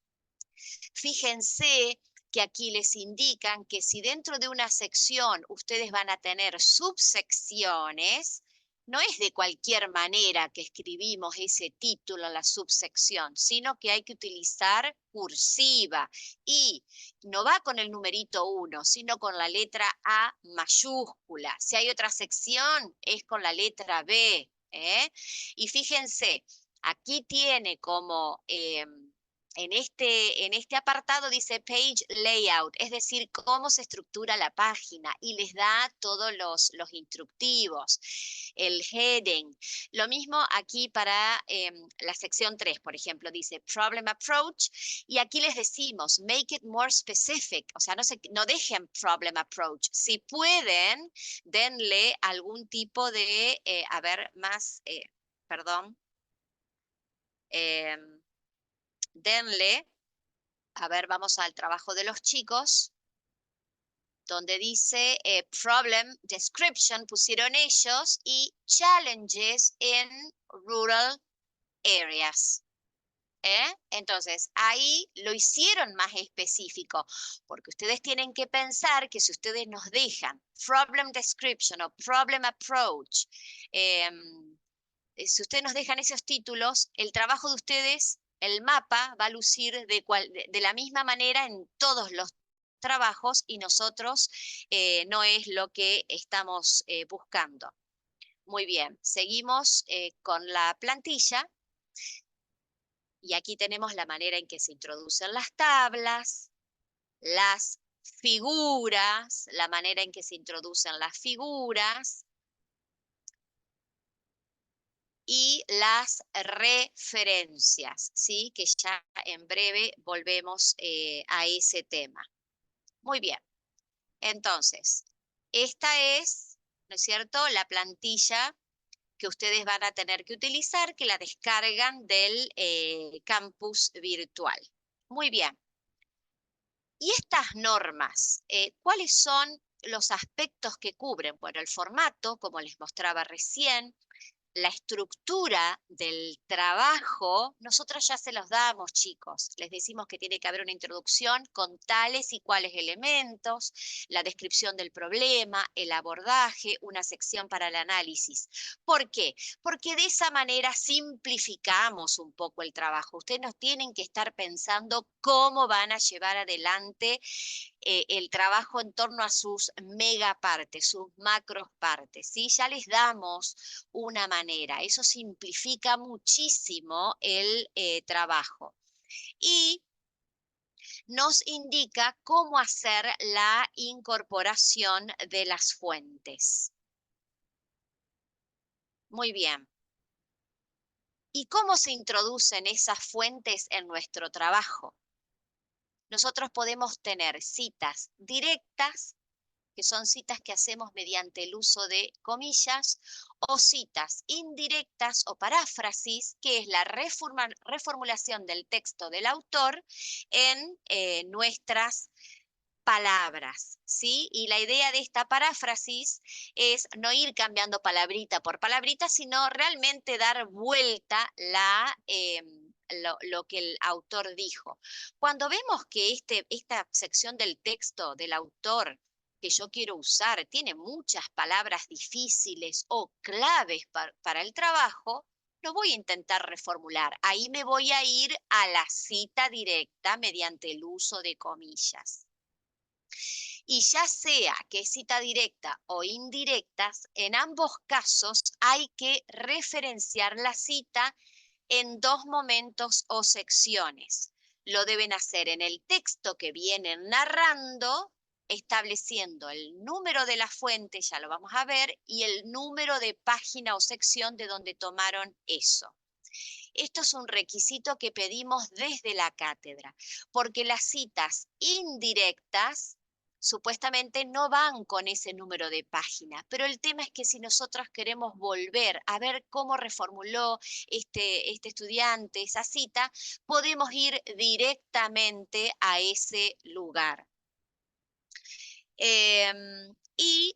Fíjense que aquí les indican que si dentro de una sección ustedes van a tener subsecciones, no es de cualquier manera que escribimos ese título en la subsección, sino que hay que utilizar cursiva y no va con el numerito 1, sino con la letra A mayúscula. Si hay otra sección, es con la letra B. Y fíjense, aquí tiene como en este apartado dice Page Layout, es decir, cómo se estructura la página y les da todos los instructivos, el heading. Lo mismo aquí para la sección 3, por ejemplo, dice Problem Approach y aquí les decimos Make it more specific, o sea, no dejen Problem Approach. Si pueden, denle algún tipo de, a ver, más, perdón, denle. A ver, vamos al trabajo de los chicos, donde dice Problem Description, pusieron ellos, y Challenges in Rural Areas. Entonces, ahí lo hicieron más específico, porque ustedes tienen que pensar que si ustedes nos dejan Problem Description o Problem Approach, si ustedes nos dejan esos títulos, el trabajo de ustedes, el mapa va a lucir de la misma manera en todos los trabajos y nosotros no es lo que estamos buscando. Muy bien, seguimos con la plantilla y aquí tenemos la manera en que se introducen las tablas, las figuras, la manera en que se introducen las figuras y las referencias, ¿sí? Que ya en breve volvemos a ese tema. Muy bien, entonces, esta es, ¿no es cierto?, la plantilla que ustedes van a tener que utilizar, que la descargan del campus virtual. Muy bien. Y estas normas, ¿cuáles son los aspectos que cubren? Bueno, el formato, como les mostraba recién, la estructura del trabajo, nosotros ya se los damos, chicos. Les decimos que tiene que haber una introducción con tales y cuales elementos, la descripción del problema, el abordaje, una sección para el análisis. ¿Por qué? Porque de esa manera simplificamos un poco el trabajo. Ustedes no tienen que estar pensando cómo van a llevar adelante el trabajo en torno a sus mega partes, sus macros partes, ¿sí? Ya les damos una manera, eso simplifica muchísimo el trabajo. Y nos indica cómo hacer la incorporación de las fuentes. Muy bien. ¿Y cómo se introducen esas fuentes en nuestro trabajo? Nosotros podemos tener citas directas, que son citas que hacemos mediante el uso de comillas, o citas indirectas o paráfrasis, que es la reformulación del texto del autor en nuestras palabras, ¿sí? Y la idea de esta paráfrasis es no ir cambiando palabrita por palabrita, sino realmente dar vuelta lo que el autor dijo. Cuando vemos que esta sección del texto del autor que yo quiero usar tiene muchas palabras difíciles o claves para el trabajo, lo voy a intentar reformular. Ahí me voy a ir a la cita directa mediante el uso de comillas. Y ya sea que es cita directa o indirectas, en ambos casos hay que referenciar la cita en dos momentos o secciones. Lo deben hacer en el texto que vienen narrando, estableciendo el número de la fuente, ya lo vamos a ver, y el número de página o sección de donde tomaron eso. Esto es un requisito que pedimos desde la cátedra, porque las citas indirectas supuestamente no van con ese número de página, pero el tema es que si nosotros queremos volver a ver cómo reformuló este estudiante esa cita, podemos ir directamente a ese lugar. Y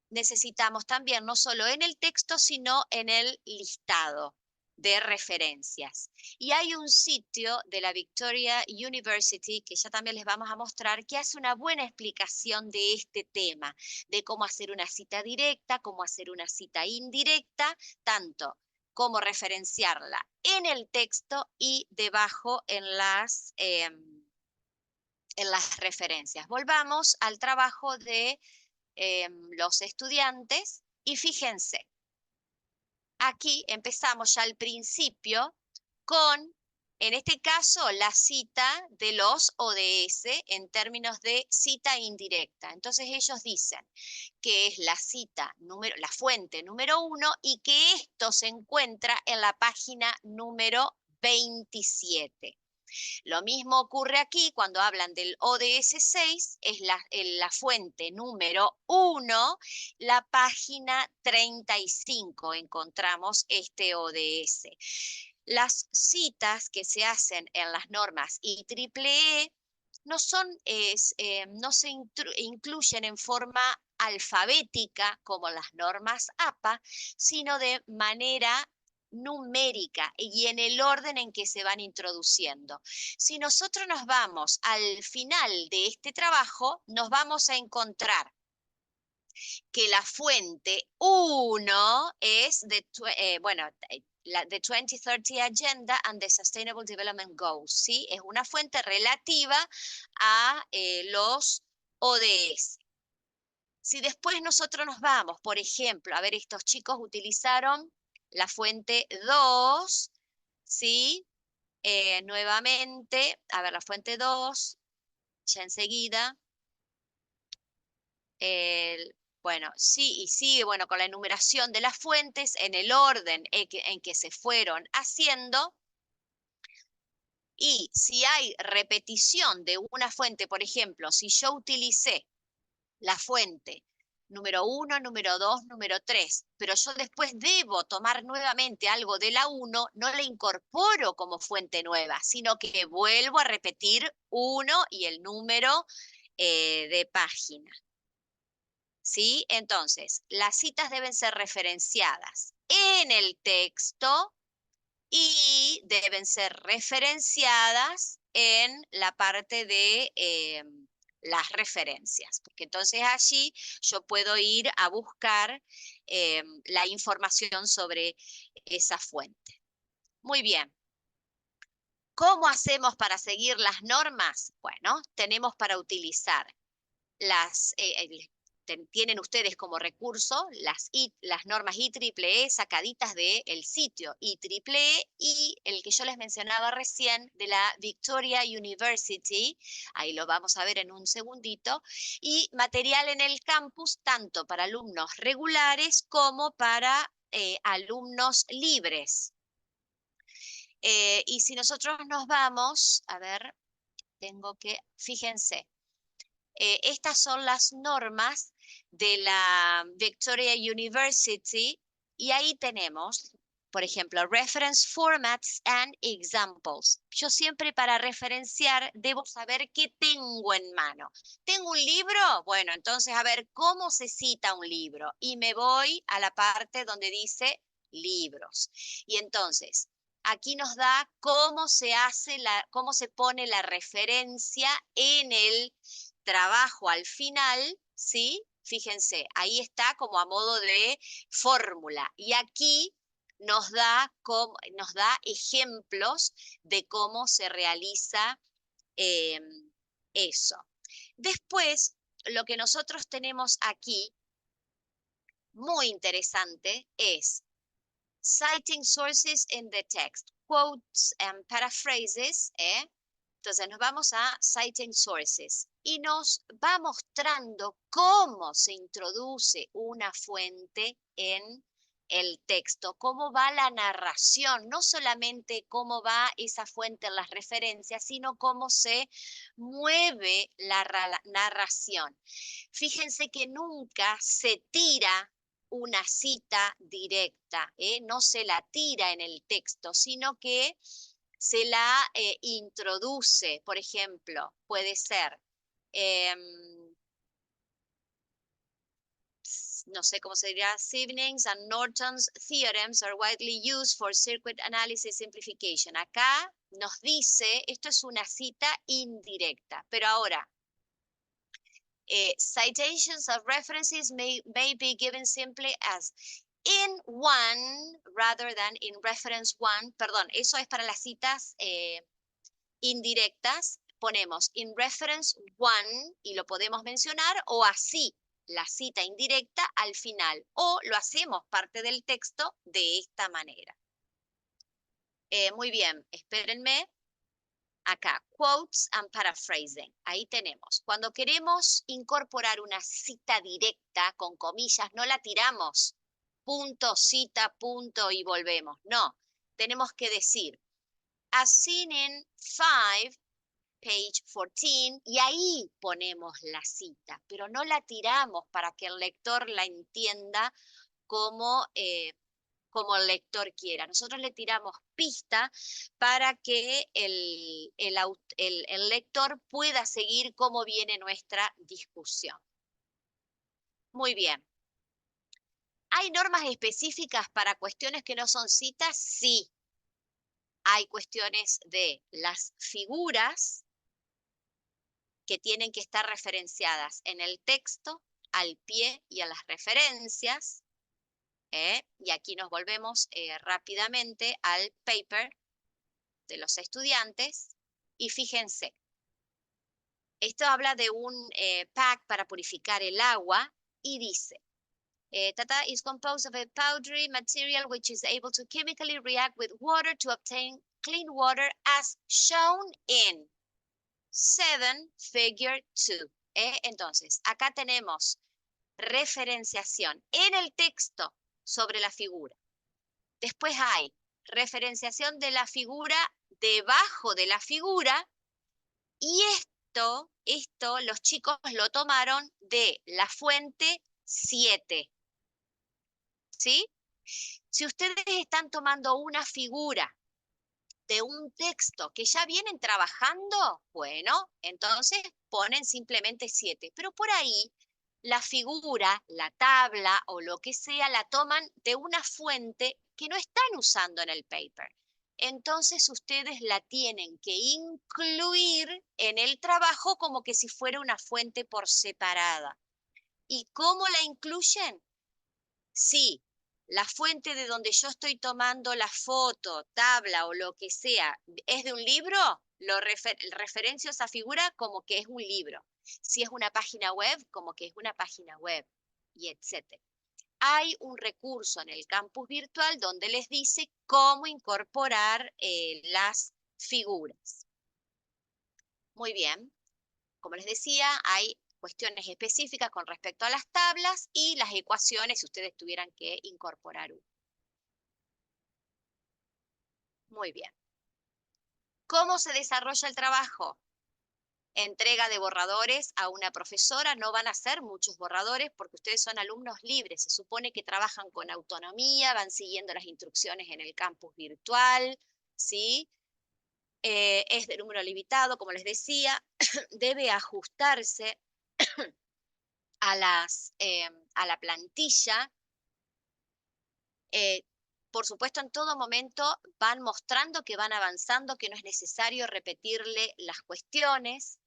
necesitamos también, no solo en el texto, sino en el listado de referencias. Y hay un sitio de la Victoria University, que ya también les vamos a mostrar, que hace una buena explicación de este tema, de cómo hacer una cita directa, cómo hacer una cita indirecta, tanto cómo referenciarla en el texto y debajo en las referencias. Volvamos al trabajo de los estudiantes y fíjense, aquí empezamos ya al principio con, en este caso, la cita de los ODS en términos de cita indirecta. Entonces ellos dicen que es la la fuente número 1 y que esto se encuentra en la página número 27. Lo mismo ocurre aquí cuando hablan del ODS 6, es la fuente número 1, la página 35 encontramos este ODS. Las citas que se hacen en las normas IEEE no se incluyen en forma alfabética como las normas APA, sino de manera numérica y en el orden en que se van introduciendo. Si nosotros nos vamos al final de este trabajo, nos vamos a encontrar que la fuente 1 es de, la The 2030 Agenda and the Sustainable Development Goals, ¿sí? Es una fuente relativa a los ODS. Si después nosotros nos vamos, por ejemplo, a ver, estos chicos utilizaron la fuente 2, ¿sí? Nuevamente, a ver, la fuente 2, ya enseguida. Bueno, sí, y sigue, bueno, con la enumeración de las fuentes en el orden en que se fueron haciendo. Y si hay repetición de una fuente, por ejemplo, si yo utilicé la fuente número 1, número 2, número 3, pero yo después debo tomar nuevamente algo de la 1, no la incorporo como fuente nueva, sino que vuelvo a repetir 1 y el número de página. ¿Sí? Entonces, las citas deben ser referenciadas en el texto y deben ser referenciadas en la parte de las referencias, porque entonces allí yo puedo ir a buscar la información sobre esa fuente. Muy bien. ¿Cómo hacemos para seguir las normas? Bueno, tenemos para utilizar las, tienen ustedes como recurso las normas IEEE sacaditas del sitio IEEE y el que yo les mencionaba recién de la Victoria University, ahí lo vamos a ver en un segundito, y material en el campus tanto para alumnos regulares como para alumnos libres. Y si nosotros nos vamos, a ver, fíjense, estas son las normas de la Victoria University y ahí tenemos, por ejemplo, reference formats and examples. Yo siempre para referenciar debo saber qué tengo en mano. ¿Tengo un libro? Bueno, entonces a ver cómo se cita un libro y me voy a la parte donde dice libros. Y entonces, aquí nos da cómo se hace cómo se pone la referencia en el trabajo al final, ¿sí? Fíjense, ahí está como a modo de fórmula. Y aquí nos da ejemplos de cómo se realiza eso. Después, lo que nosotros tenemos aquí, muy interesante, es citing sources in the text, quotes and paraphrases, Entonces nos vamos a Citing Sources y nos va mostrando cómo se introduce una fuente en el texto, cómo va la narración, no solamente cómo va esa fuente en las referencias, sino cómo se mueve la narración. Fíjense que nunca se tira una cita directa, no se la tira en el texto, sino que se la introduce, por ejemplo, puede ser, no sé cómo se dirá, Sievings and Norton's theorems are widely used for circuit analysis simplification. Acá nos dice, esto es una cita indirecta, pero ahora, citations of references may be given simply as in one rather than in reference one. Perdón, eso es para las citas indirectas, ponemos in reference one y lo podemos mencionar o así la cita indirecta al final o lo hacemos parte del texto de esta manera. Muy bien, espérenme. Acá, quotes and paraphrasing. Ahí tenemos. Cuando queremos incorporar una cita directa con comillas, no la tiramos. Punto, cita, punto y volvemos. No, tenemos que decir, as seen in 5, page 14, y ahí ponemos la cita, pero no la tiramos para que el lector la entienda como, como el lector quiera. Nosotros le tiramos pista para que el lector pueda seguir cómo viene nuestra discusión. Muy bien. ¿Hay normas específicas para cuestiones que no son citas? Sí. Hay cuestiones de las figuras que tienen que estar referenciadas en el texto, al pie y a las referencias. Y aquí nos volvemos rápidamente al paper de los estudiantes. Y fíjense, esto habla de un pack para purificar el agua. y dice, Tata is composed of a powdery material which is able to chemically react with water to obtain clean water as shown in 7 figure 2. Entonces, acá tenemos referenciación en el texto sobre la figura. Después hay referenciación de la figura debajo de la figura y esto los chicos lo tomaron de la fuente 7. ¿Sí? Si ustedes están tomando una figura de un texto que ya vienen trabajando, bueno, entonces ponen simplemente 7. Pero por ahí la figura, la tabla o lo que sea, la toman de una fuente que no están usando en el paper. Entonces ustedes la tienen que incluir en el trabajo como que si fuera una fuente por separada. ¿Y cómo la incluyen? Sí, la fuente de donde yo estoy tomando la foto, tabla o lo que sea, es de un libro, referencio a esa figura como que es un libro. Si es una página web, como que es una página web, y etcétera. Hay un recurso en el campus virtual donde les dice cómo incorporar las figuras. Muy bien. Como les decía, hay cuestiones específicas con respecto a las tablas y las ecuaciones si ustedes tuvieran que incorporar una. Muy bien. ¿Cómo se desarrolla el trabajo? Entrega de borradores a una profesora. No van a ser muchos borradores porque ustedes son alumnos libres. Se supone que trabajan con autonomía, van siguiendo las instrucciones en el campus virtual, ¿sí? Es de número limitado, como les decía. Debe ajustarse a la plantilla. Por supuesto, en todo momento van mostrando que van avanzando, que no es necesario repetirle las cuestiones,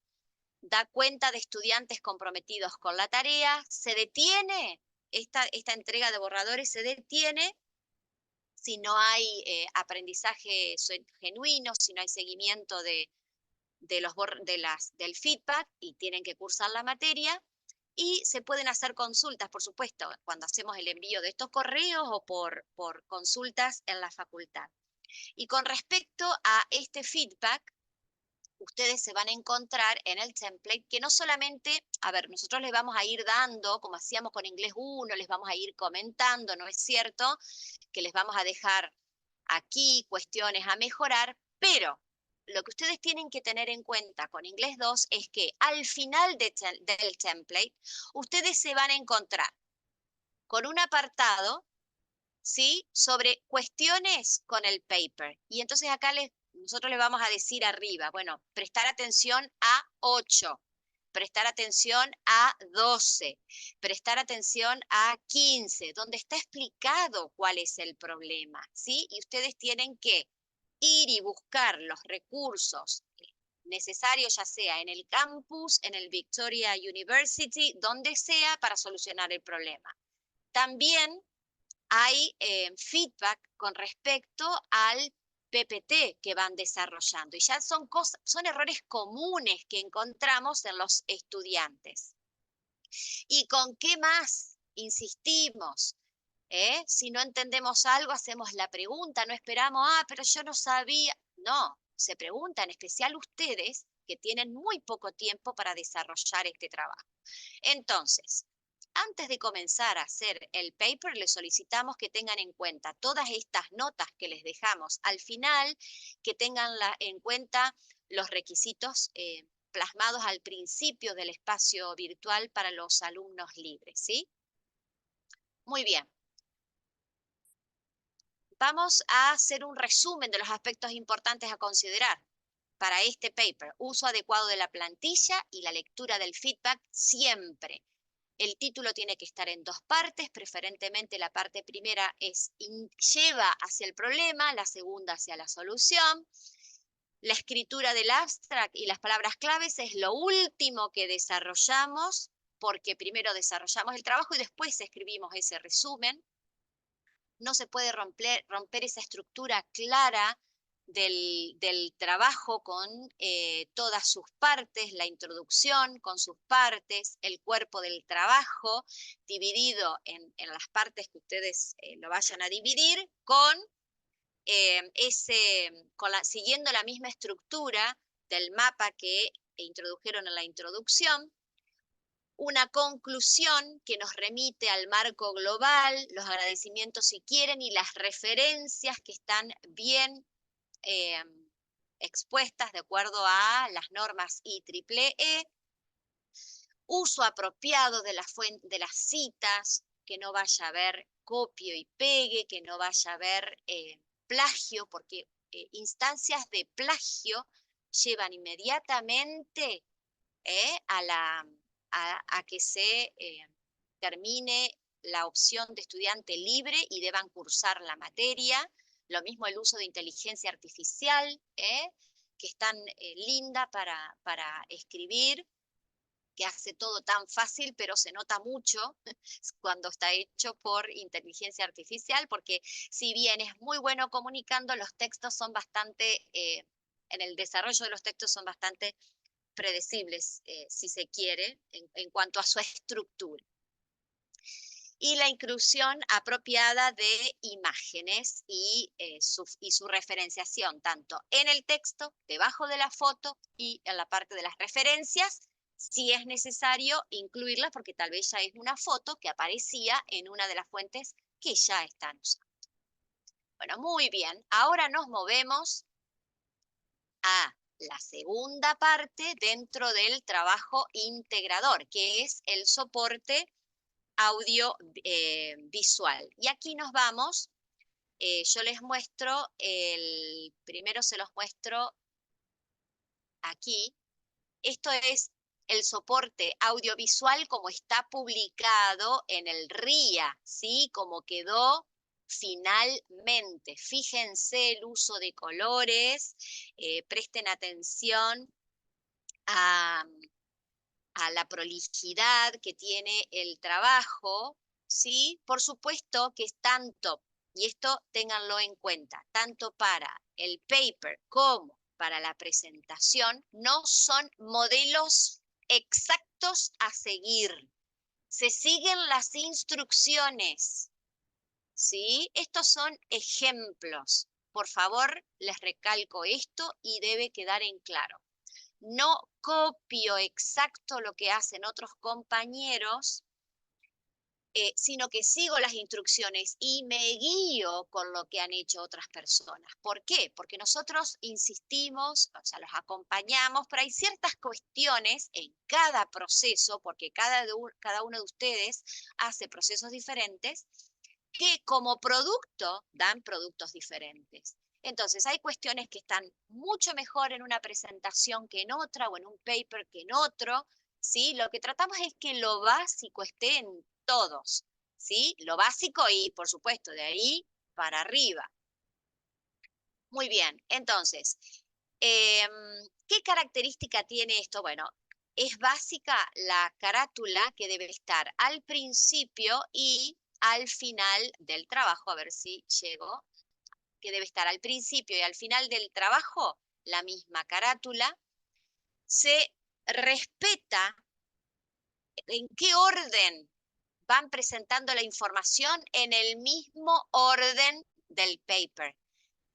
da cuenta de estudiantes comprometidos con la tarea, se detiene, esta entrega de borradores se detiene si no hay aprendizaje genuino, si no hay seguimiento del feedback y tienen que cursar la materia. Y se pueden hacer consultas, por supuesto, cuando hacemos el envío de estos correos o por consultas en la facultad. Y con respecto a este feedback, ustedes se van a encontrar en el template que no solamente, a ver, nosotros les vamos a ir dando, como hacíamos con Inglés 1, les vamos a ir comentando, ¿no es cierto? Que les vamos a dejar aquí cuestiones a mejorar, pero lo que ustedes tienen que tener en cuenta con Inglés 2 es que al final del template, ustedes se van a encontrar con un apartado, ¿sí? Sobre cuestiones con el paper. Y entonces acá nosotros les vamos a decir arriba, bueno, prestar atención a 8, prestar atención a 12, prestar atención a 15, donde está explicado cuál es el problema, ¿sí? Y ustedes tienen que ir y buscar los recursos necesarios, ya sea en el campus, en el Victoria University, donde sea, para solucionar el problema. También hay feedback con respecto al PPT que van desarrollando. Y ya son errores comunes que encontramos en los estudiantes. ¿Y con qué más insistimos? Si no entendemos algo, hacemos la pregunta, no esperamos, pero yo no sabía. No, se pregunta, en especial ustedes, que tienen muy poco tiempo para desarrollar este trabajo. Entonces, antes de comenzar a hacer el paper, les solicitamos que tengan en cuenta todas estas notas que les dejamos al final, que tengan en cuenta los requisitos plasmados al principio del espacio virtual para los alumnos libres, ¿sí? Muy bien. Vamos a hacer un resumen de los aspectos importantes a considerar para este paper. Uso adecuado de la plantilla y la lectura del feedback siempre. El título tiene que estar en 2 partes, preferentemente la parte primera lleva hacia el problema, la segunda hacia la solución. La escritura del abstract y las palabras claves es lo último que desarrollamos, porque primero desarrollamos el trabajo y después escribimos ese resumen. No se puede romper esa estructura clara del trabajo con todas sus partes, la introducción con sus partes, el cuerpo del trabajo, dividido en las partes que ustedes lo vayan a dividir, siguiendo la misma estructura del mapa que introdujeron en la introducción, una conclusión que nos remite al marco global, los agradecimientos si quieren y las referencias que están bien expuestas de acuerdo a las normas IEEE, uso apropiado de las citas, que no vaya a haber copio y pegue, que no vaya a haber plagio, porque instancias de plagio llevan inmediatamente a que se termine la opción de estudiante libre y deban cursar la materia. Lo mismo el uso de inteligencia artificial, que es tan linda para escribir, que hace todo tan fácil, pero se nota mucho cuando está hecho por inteligencia artificial, porque si bien es muy bueno comunicando, los textos son bastante, en el desarrollo de los textos son bastante predecibles, si se quiere, en cuanto a su estructura. Y la inclusión apropiada de imágenes y su referenciación, tanto en el texto, debajo de la foto y en la parte de las referencias, si es necesario incluirlas, porque tal vez ya es una foto que aparecía en una de las fuentes que ya están usando. Bueno, muy bien. Ahora nos movemos a la segunda parte dentro del trabajo integrador, que es el soporte audio visual. Y aquí nos vamos, yo les muestro, primero se los muestro aquí. Esto es el soporte audiovisual como está publicado en el RIA, ¿sí? Como quedó finalmente. Fíjense el uso de colores, presten atención a la prolijidad que tiene el trabajo, ¿sí? Por supuesto que es tanto, y esto ténganlo en cuenta, tanto para el paper como para la presentación, no son modelos exactos a seguir. Se siguen las instrucciones, ¿sí? Estos son ejemplos. Por favor, les recalco esto y debe quedar en claro. No copio exacto lo que hacen otros compañeros, sino que sigo las instrucciones y me guío con lo que han hecho otras personas. ¿Por qué? Porque nosotros insistimos, o sea, los acompañamos, pero hay ciertas cuestiones en cada proceso, porque cada uno de ustedes hace procesos diferentes, que como producto dan productos diferentes. Entonces, hay cuestiones que están mucho mejor en una presentación que en otra, o en un paper que en otro, ¿sí? Lo que tratamos es que lo básico esté en todos, ¿sí? Lo básico y, por supuesto, de ahí para arriba. Muy bien, entonces, ¿qué característica tiene esto? Bueno, es básica la carátula que debe estar al principio y al final del trabajo, a ver si llego, que debe estar al principio y al final del trabajo, la misma carátula. Se respeta en qué orden van presentando la información, en el mismo orden del paper.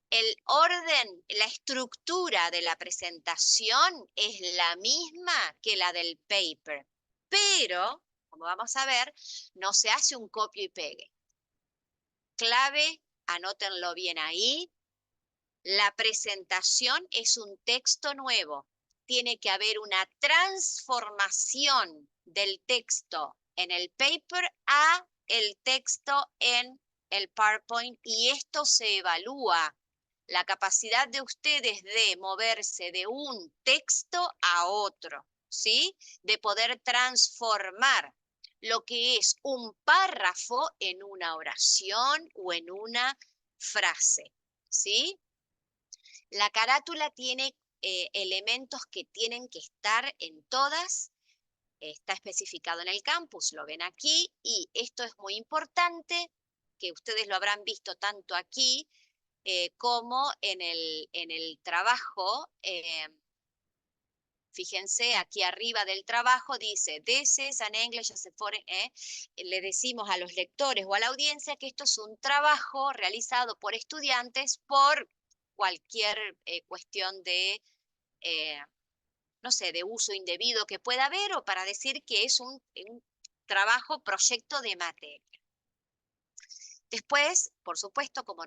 El orden, la estructura de la presentación es la misma que la del paper, pero, como vamos a ver, no se hace un copio y pegue. Clave, anótenlo bien ahí, la presentación es un texto nuevo. Tiene que haber una transformación del texto en el paper a el texto en el PowerPoint, y esto se evalúa. La capacidad de ustedes de moverse de un texto a otro, ¿sí? De poder transformar lo que es un párrafo en una oración o en una frase, ¿sí? La carátula tiene elementos que tienen que estar en todas. Está especificado en el campus, lo ven aquí, y esto es muy importante, que ustedes lo habrán visto tanto aquí como en el trabajo, fíjense, aquí arriba del trabajo dice, this is an English as a foreign, le decimos a los lectores o a la audiencia que esto es un trabajo realizado por estudiantes por cualquier cuestión de, no sé, de uso indebido que pueda haber, o para decir que es un trabajo, proyecto de materia. Después, por supuesto, como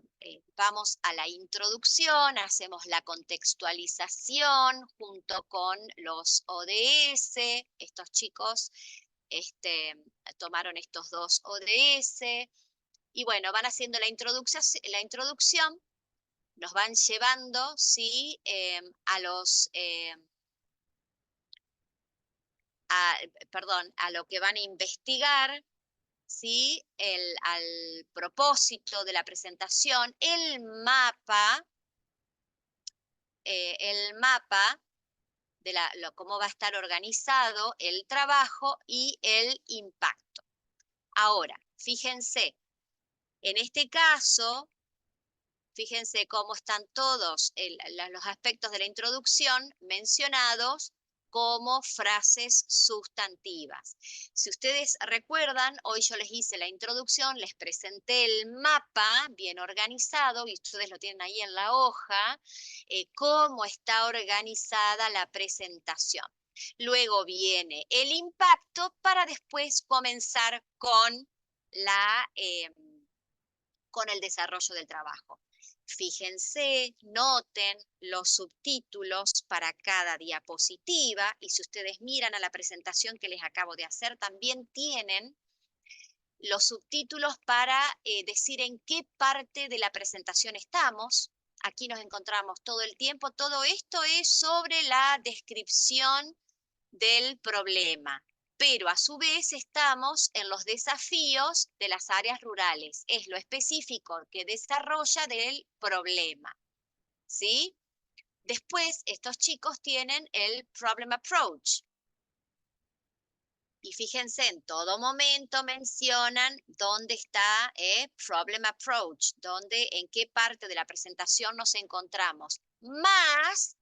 vamos a la introducción, hacemos la contextualización junto con los ODS. Estos chicos tomaron estos 2 ODS. Y bueno, van haciendo la introducción, nos van llevando, ¿sí? A lo que van a investigar, ¿sí? Al propósito de la presentación, el mapa de cómo va a estar organizado el trabajo y el impacto. Ahora, fíjense, en este caso, fíjense cómo están todos los aspectos de la introducción mencionados como frases sustantivas. Si ustedes recuerdan, hoy yo les hice la introducción, les presenté el mapa bien organizado, y ustedes lo tienen ahí en la hoja, cómo está organizada la presentación. Luego viene el impacto para después comenzar con el desarrollo del trabajo. Fíjense, noten los subtítulos para cada diapositiva, y si ustedes miran a la presentación que les acabo de hacer, también tienen los subtítulos para decir en qué parte de la presentación estamos. Aquí nos encontramos todo el tiempo. Todo esto es sobre la descripción del problema, pero a su vez estamos en los desafíos de las áreas rurales. Es lo específico que desarrolla del problema, ¿sí? Después, estos chicos tienen el Problem Approach. Y fíjense, en todo momento mencionan dónde está Problem Approach, en qué parte de la presentación nos encontramos, más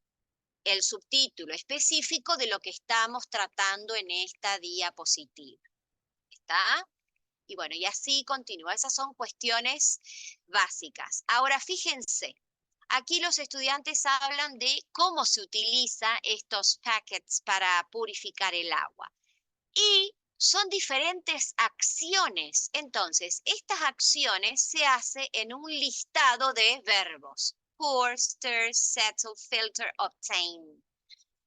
el subtítulo específico de lo que estamos tratando en esta diapositiva. ¿Está? Y bueno, y así continúa. Esas son cuestiones básicas. Ahora, fíjense, aquí los estudiantes hablan de cómo se utiliza estos packets para purificar el agua. Y son diferentes acciones. Entonces, estas acciones se hacen en un listado de verbos. Pour, stir, settle, filter, obtain.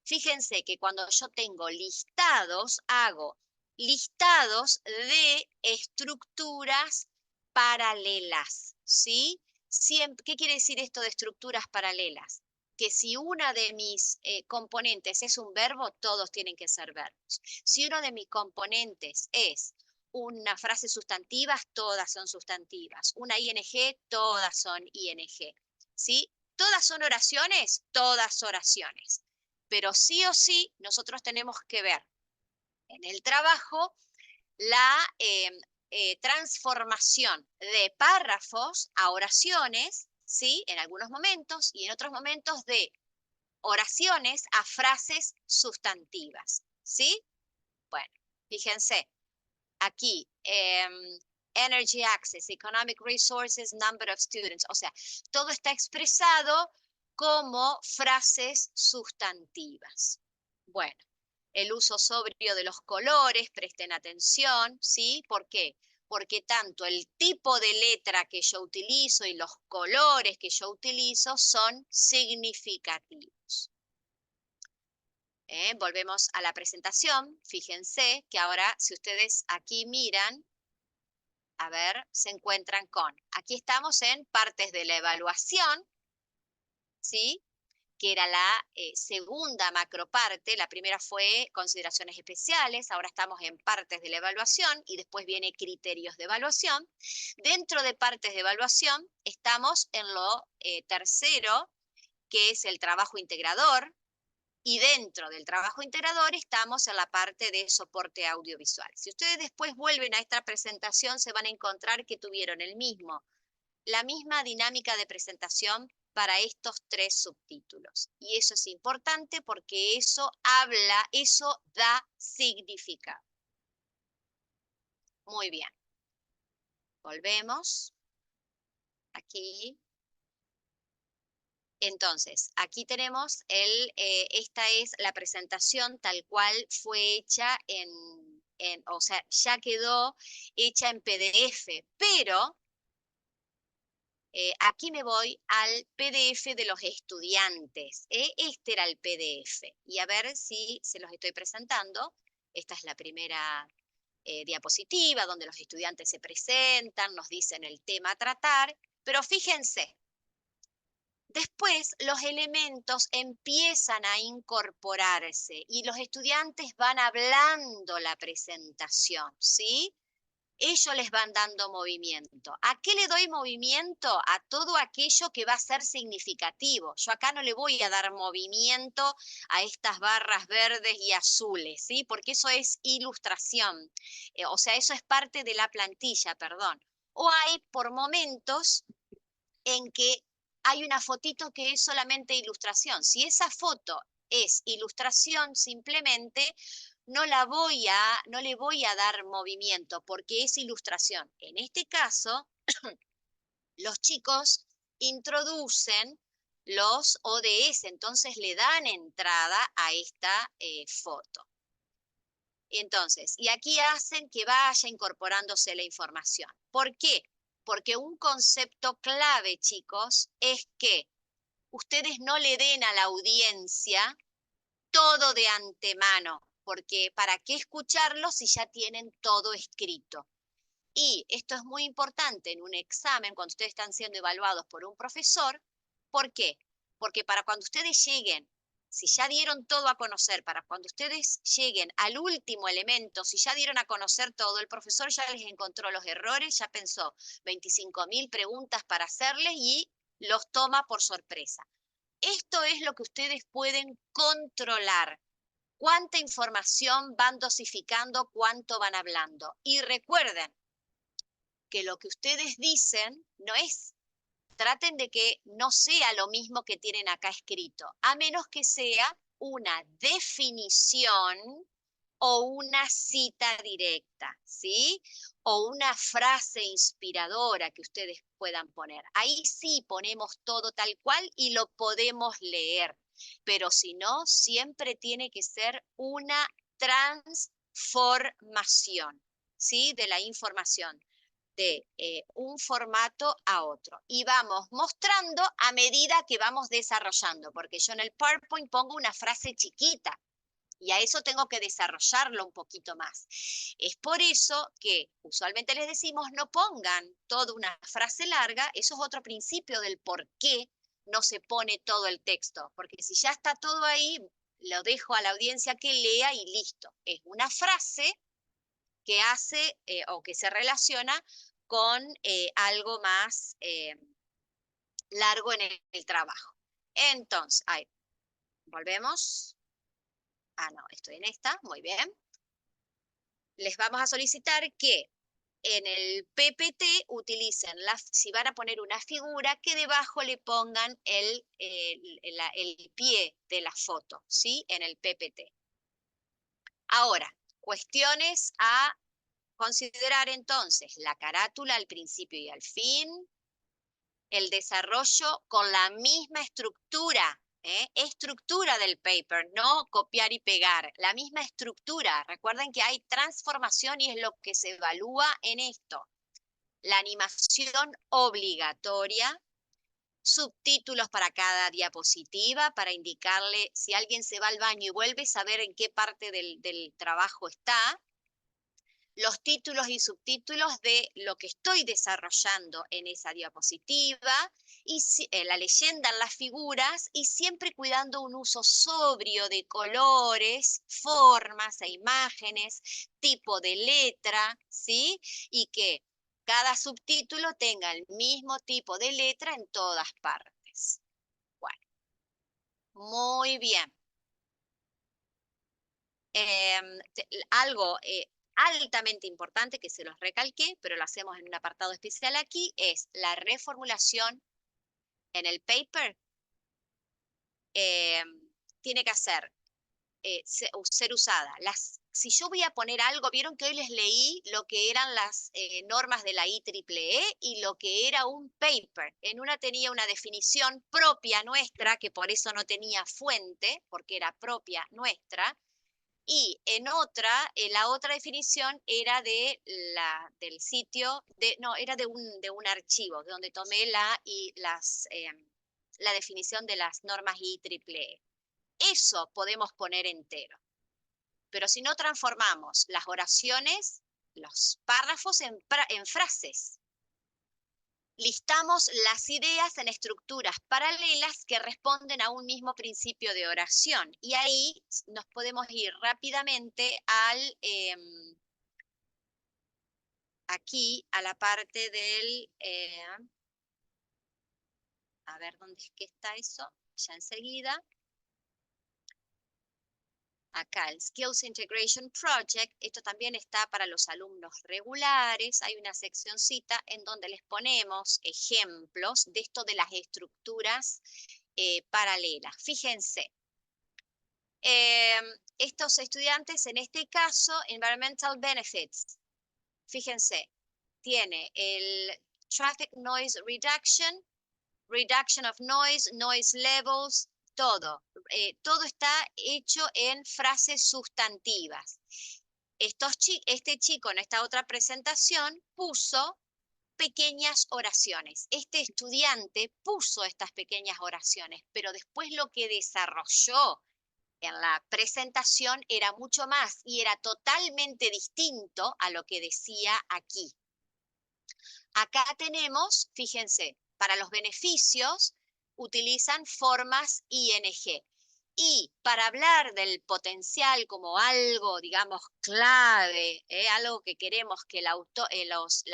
Fíjense que cuando yo tengo listados, hago listados de estructuras paralelas, ¿sí? ¿Qué quiere decir esto de estructuras paralelas? Que si una de mis componentes es un verbo, todos tienen que ser verbos. Si uno de mis componentes es una frase sustantiva, todas son sustantivas. Una ing, todas son ing. ¿Sí? ¿Todas son oraciones? Todas oraciones. Pero sí o sí, nosotros tenemos que ver en el trabajo la transformación de párrafos a oraciones, ¿sí? En algunos momentos, y en otros momentos de oraciones a frases sustantivas, ¿sí? Bueno, fíjense, aquí, energy access, economic resources, number of students, o sea, todo está expresado como frases sustantivas. Bueno, el uso sobrio de los colores, presten atención, ¿sí? ¿Por qué? Porque tanto el tipo de letra que yo utilizo y los colores que yo utilizo son significativos. Volvemos a la presentación. Fíjense que ahora, si ustedes aquí miran, a ver, se encuentran con, aquí estamos en partes de la evaluación, ¿sí? Que era la segunda macroparte. La primera fue consideraciones especiales, ahora estamos en partes de la evaluación y después viene criterios de evaluación. Dentro de partes de evaluación estamos en lo tercero, que es el trabajo integrador, y dentro del trabajo integrador estamos en la parte de soporte audiovisual. Si ustedes después vuelven a esta presentación, se van a encontrar que tuvieron el mismo la misma dinámica de presentación para estos 3 subtítulos. Y eso es importante porque eso habla, eso da significado. Muy bien. Volvemos. Aquí. Entonces, aquí tenemos esta es la presentación tal cual fue hecha o sea, ya quedó hecha en PDF, pero aquí me voy al PDF de los estudiantes. Este era el PDF. Y a ver si se los estoy presentando. Esta es la primera diapositiva donde los estudiantes se presentan, nos dicen el tema a tratar, pero fíjense, después los elementos empiezan a incorporarse y los estudiantes van hablando la presentación, ¿sí? Ellos les van dando movimiento. ¿A qué le doy movimiento? A todo aquello que va a ser significativo. Yo acá no le voy a dar movimiento a estas barras verdes y azules, ¿sí? Porque eso es ilustración. O sea, eso es parte de la plantilla, perdón. O hay por momentos en que hay una fotito que es solamente ilustración. Si esa foto es ilustración simplemente, no le voy a dar movimiento porque es ilustración. En este caso, los chicos introducen los ODS, entonces le dan entrada a esta foto. Entonces, y aquí hacen que vaya incorporándose la información. ¿Por qué? Porque un concepto clave, chicos, es que ustedes no le den a la audiencia todo de antemano, porque ¿para qué escucharlo si ya tienen todo escrito? Y esto es muy importante en un examen, cuando ustedes están siendo evaluados por un profesor. ¿Por qué? Porque para cuando ustedes lleguen, si ya dieron todo a conocer, para cuando ustedes lleguen al último elemento, si ya dieron a conocer todo, el profesor ya les encontró los errores, ya pensó 25.000 preguntas para hacerles y los toma por sorpresa. Esto es lo que ustedes pueden controlar. Cuánta información van dosificando, cuánto van hablando. Y recuerden que lo que ustedes dicen no es, traten de que no sea lo mismo que tienen acá escrito, a menos que sea una definición o una cita directa, ¿sí? O una frase inspiradora que ustedes puedan poner. Ahí sí ponemos todo tal cual y lo podemos leer, pero si no, siempre tiene que ser una transformación, ¿sí? De la información de un formato a otro. Y vamos mostrando a medida que vamos desarrollando, porque yo en el PowerPoint pongo una frase chiquita, y a eso tengo que desarrollarlo un poquito más. Es por eso que usualmente les decimos no pongan toda una frase larga, eso es otro principio del por qué no se pone todo el texto, porque si ya está todo ahí, lo dejo a la audiencia que lea y listo. Es una frase que hace o que se relaciona con algo más largo en el trabajo. Entonces, ahí, volvemos. Ah, no, estoy en esta, muy bien. Les vamos a solicitar que en el PPT utilicen, si van a poner una figura, que debajo le pongan el pie de la foto, ¿sí? En el PPT. Ahora, cuestiones a considerar entonces: la carátula al principio y al fin, el desarrollo con la misma estructura, estructura del paper, no copiar y pegar, la misma estructura. Recuerden que hay transformación y es lo que se evalúa en esto. La animación obligatoria, subtítulos para cada diapositiva para indicarle si alguien se va al baño y vuelve, saber en qué parte del trabajo está. Los títulos y subtítulos de lo que estoy desarrollando en esa diapositiva, y la leyenda en las figuras, y siempre cuidando un uso sobrio de colores, formas e imágenes, tipo de letra, ¿sí? Y que cada subtítulo tenga el mismo tipo de letra en todas partes. Bueno, muy bien. Algo altamente importante, que se los recalqué, pero lo hacemos en un apartado especial aquí, es la reformulación en el paper. Tiene que ser usada. Si yo voy a poner algo, vieron que hoy les leí lo que eran las normas de la IEEE y lo que era un paper. En una tenía una definición propia nuestra, que por eso no tenía fuente, porque era propia nuestra, y en otra, la otra definición era del sitio, era de un archivo, donde tomé la definición de las normas IEEE. Eso podemos poner entero. Pero si no transformamos las oraciones, los párrafos en frases, listamos las ideas en estructuras paralelas que responden a un mismo principio de oración. Y ahí nos podemos ir rápidamente aquí a la parte del... a ver, ¿dónde es que está eso? Ya enseguida. Acá el Skills Integration Project, esto también está para los alumnos regulares, hay una seccioncita en donde les ponemos ejemplos de esto de las estructuras paralelas. Fíjense, estos estudiantes, en este caso, Environmental Benefits, fíjense, tiene el Traffic Noise Reduction, Reduction of Noise, Noise Levels, todo está hecho en frases sustantivas. Este chico en esta otra presentación puso pequeñas oraciones. Este estudiante puso estas pequeñas oraciones, pero después lo que desarrolló en la presentación era mucho más y era totalmente distinto a lo que decía aquí. Acá tenemos, fíjense, para los beneficios utilizan formas ING. Y para hablar del potencial como algo, digamos, clave, algo que queremos que la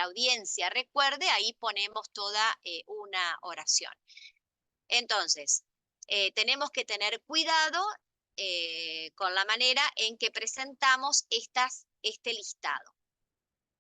audiencia recuerde, ahí ponemos toda una oración. Entonces, tenemos que tener cuidado con la manera en que presentamos este listado.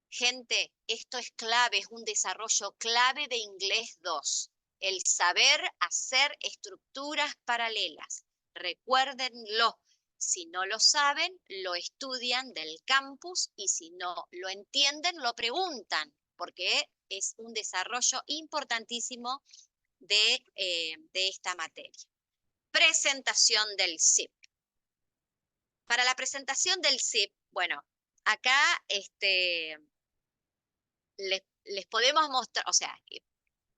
Gente, esto es clave, es un desarrollo clave de Inglés 2. El saber hacer estructuras paralelas. Recuérdenlo. Si no lo saben, lo estudian del campus y si no lo entienden, lo preguntan, porque es un desarrollo importantísimo de esta materia. Presentación del SIP. Para la presentación del SIP, bueno, acá les podemos mostrar, o sea,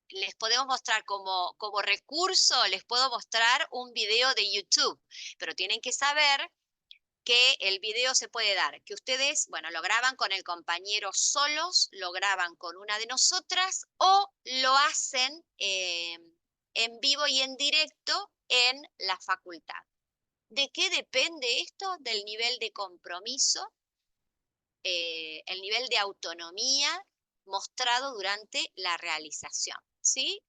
les podemos mostrar como recurso, les puedo mostrar un video de YouTube, pero tienen que saber que el video se puede dar, que ustedes, bueno, lo graban con el compañero solos, lo graban con una de nosotras o lo hacen en vivo y en directo en la facultad. ¿De qué depende esto? Del nivel de compromiso, el nivel de autonomía mostrado durante la realización, ¿sí?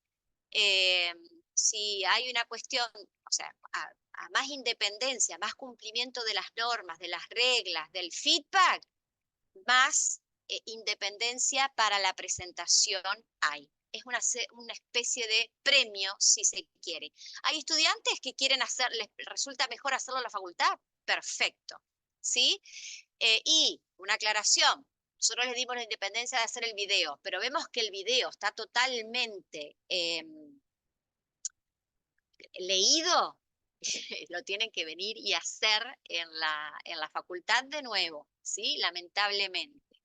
Si hay una cuestión, o sea, a más independencia, más cumplimiento de las normas, de las reglas, del feedback, más independencia para la presentación hay. Es una especie de premio, si se quiere. Hay estudiantes que quieren les resulta mejor hacerlo en la facultad, perfecto, ¿sí? Y una aclaración, nosotros les dimos la independencia de hacer el video, pero vemos que el video está totalmente leído, lo tienen que venir y hacer en la facultad de nuevo, ¿sí? Lamentablemente.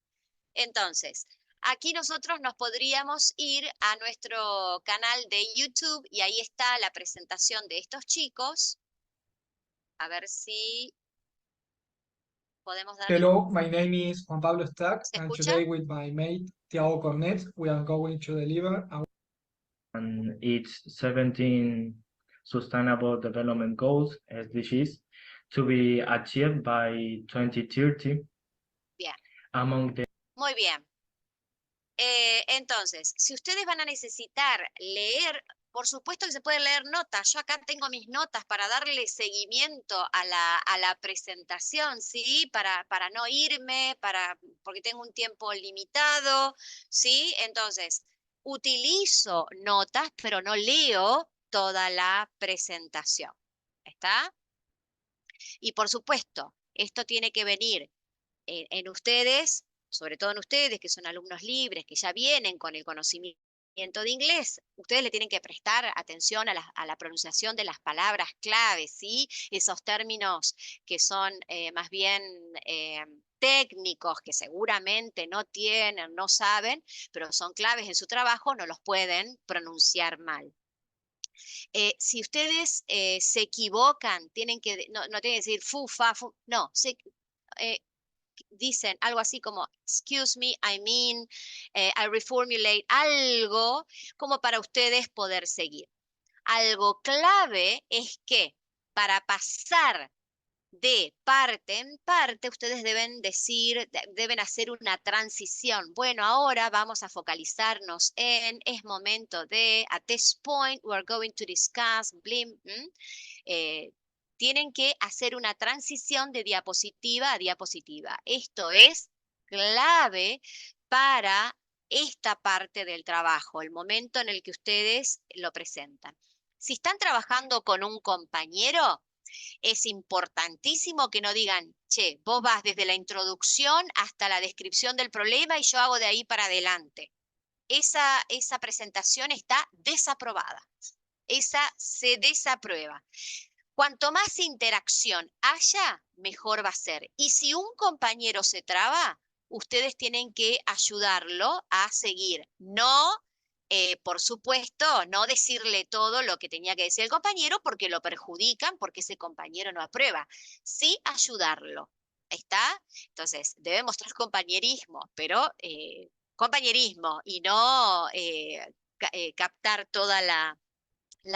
Entonces, aquí nosotros nos podríamos ir a nuestro canal de YouTube y ahí está la presentación de estos chicos. A ver si podemos darle... Hello, my name is Juan Pablo Stack, ¿Se and escucha? today with my mate Thiago Cornet, we are going to deliver and its 17 Sustainable Development Goals, SDGs, to be achieved by 2030. Bien. Among the... Muy bien. Entonces, si ustedes van a necesitar leer, por supuesto que se pueden leer notas. Yo acá tengo mis notas para darle seguimiento a la presentación, ¿sí? Para no irme, porque tengo un tiempo limitado, ¿sí? Entonces, utilizo notas, pero no leo toda la presentación. ¿Está? Y por supuesto, esto tiene que venir en ustedes, sobre todo en ustedes que son alumnos libres, que ya vienen con el conocimiento de inglés. Ustedes le tienen que prestar atención a la pronunciación de las palabras claves, ¿sí? Esos términos que son más bien técnicos, que seguramente no tienen, no saben, pero son claves en su trabajo, no los pueden pronunciar mal. Si ustedes se equivocan, no tienen que decir fu, fa, fu, no, dicen algo así como, excuse me, I mean, I reformulate, algo como para ustedes poder seguir. Algo clave es que para pasar de parte en parte, ustedes deben hacer una transición. Bueno, ahora vamos a focalizarnos es momento de, at this point, we're going to discuss, tienen que hacer una transición de diapositiva a diapositiva. Esto es clave para esta parte del trabajo, el momento en el que ustedes lo presentan. Si están trabajando con un compañero, es importantísimo que no digan, che, vos vas desde la introducción hasta la descripción del problema y yo hago de ahí para adelante. Esa presentación está desaprobada. Esa se desaprueba. Cuanto más interacción haya, mejor va a ser. Y si un compañero se traba, ustedes tienen que ayudarlo a seguir. No, por supuesto, no decirle todo lo que tenía que decir el compañero porque lo perjudican, porque ese compañero no aprueba. Sí ayudarlo. ¿Está? Entonces, debe mostrar compañerismo, pero compañerismo y no captar toda la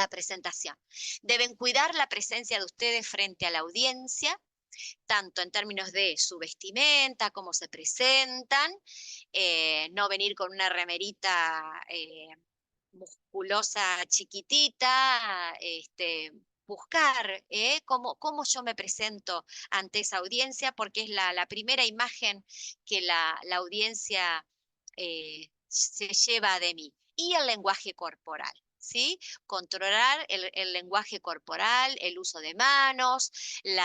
presentación. Deben cuidar la presencia de ustedes frente a la audiencia, tanto en términos de su vestimenta, cómo se presentan, no venir con una remerita musculosa chiquitita, buscar cómo yo me presento ante esa audiencia, porque es la primera imagen que la audiencia se lleva de mí. Y el lenguaje corporal. ¿Sí? Controlar el lenguaje corporal, el uso de manos, el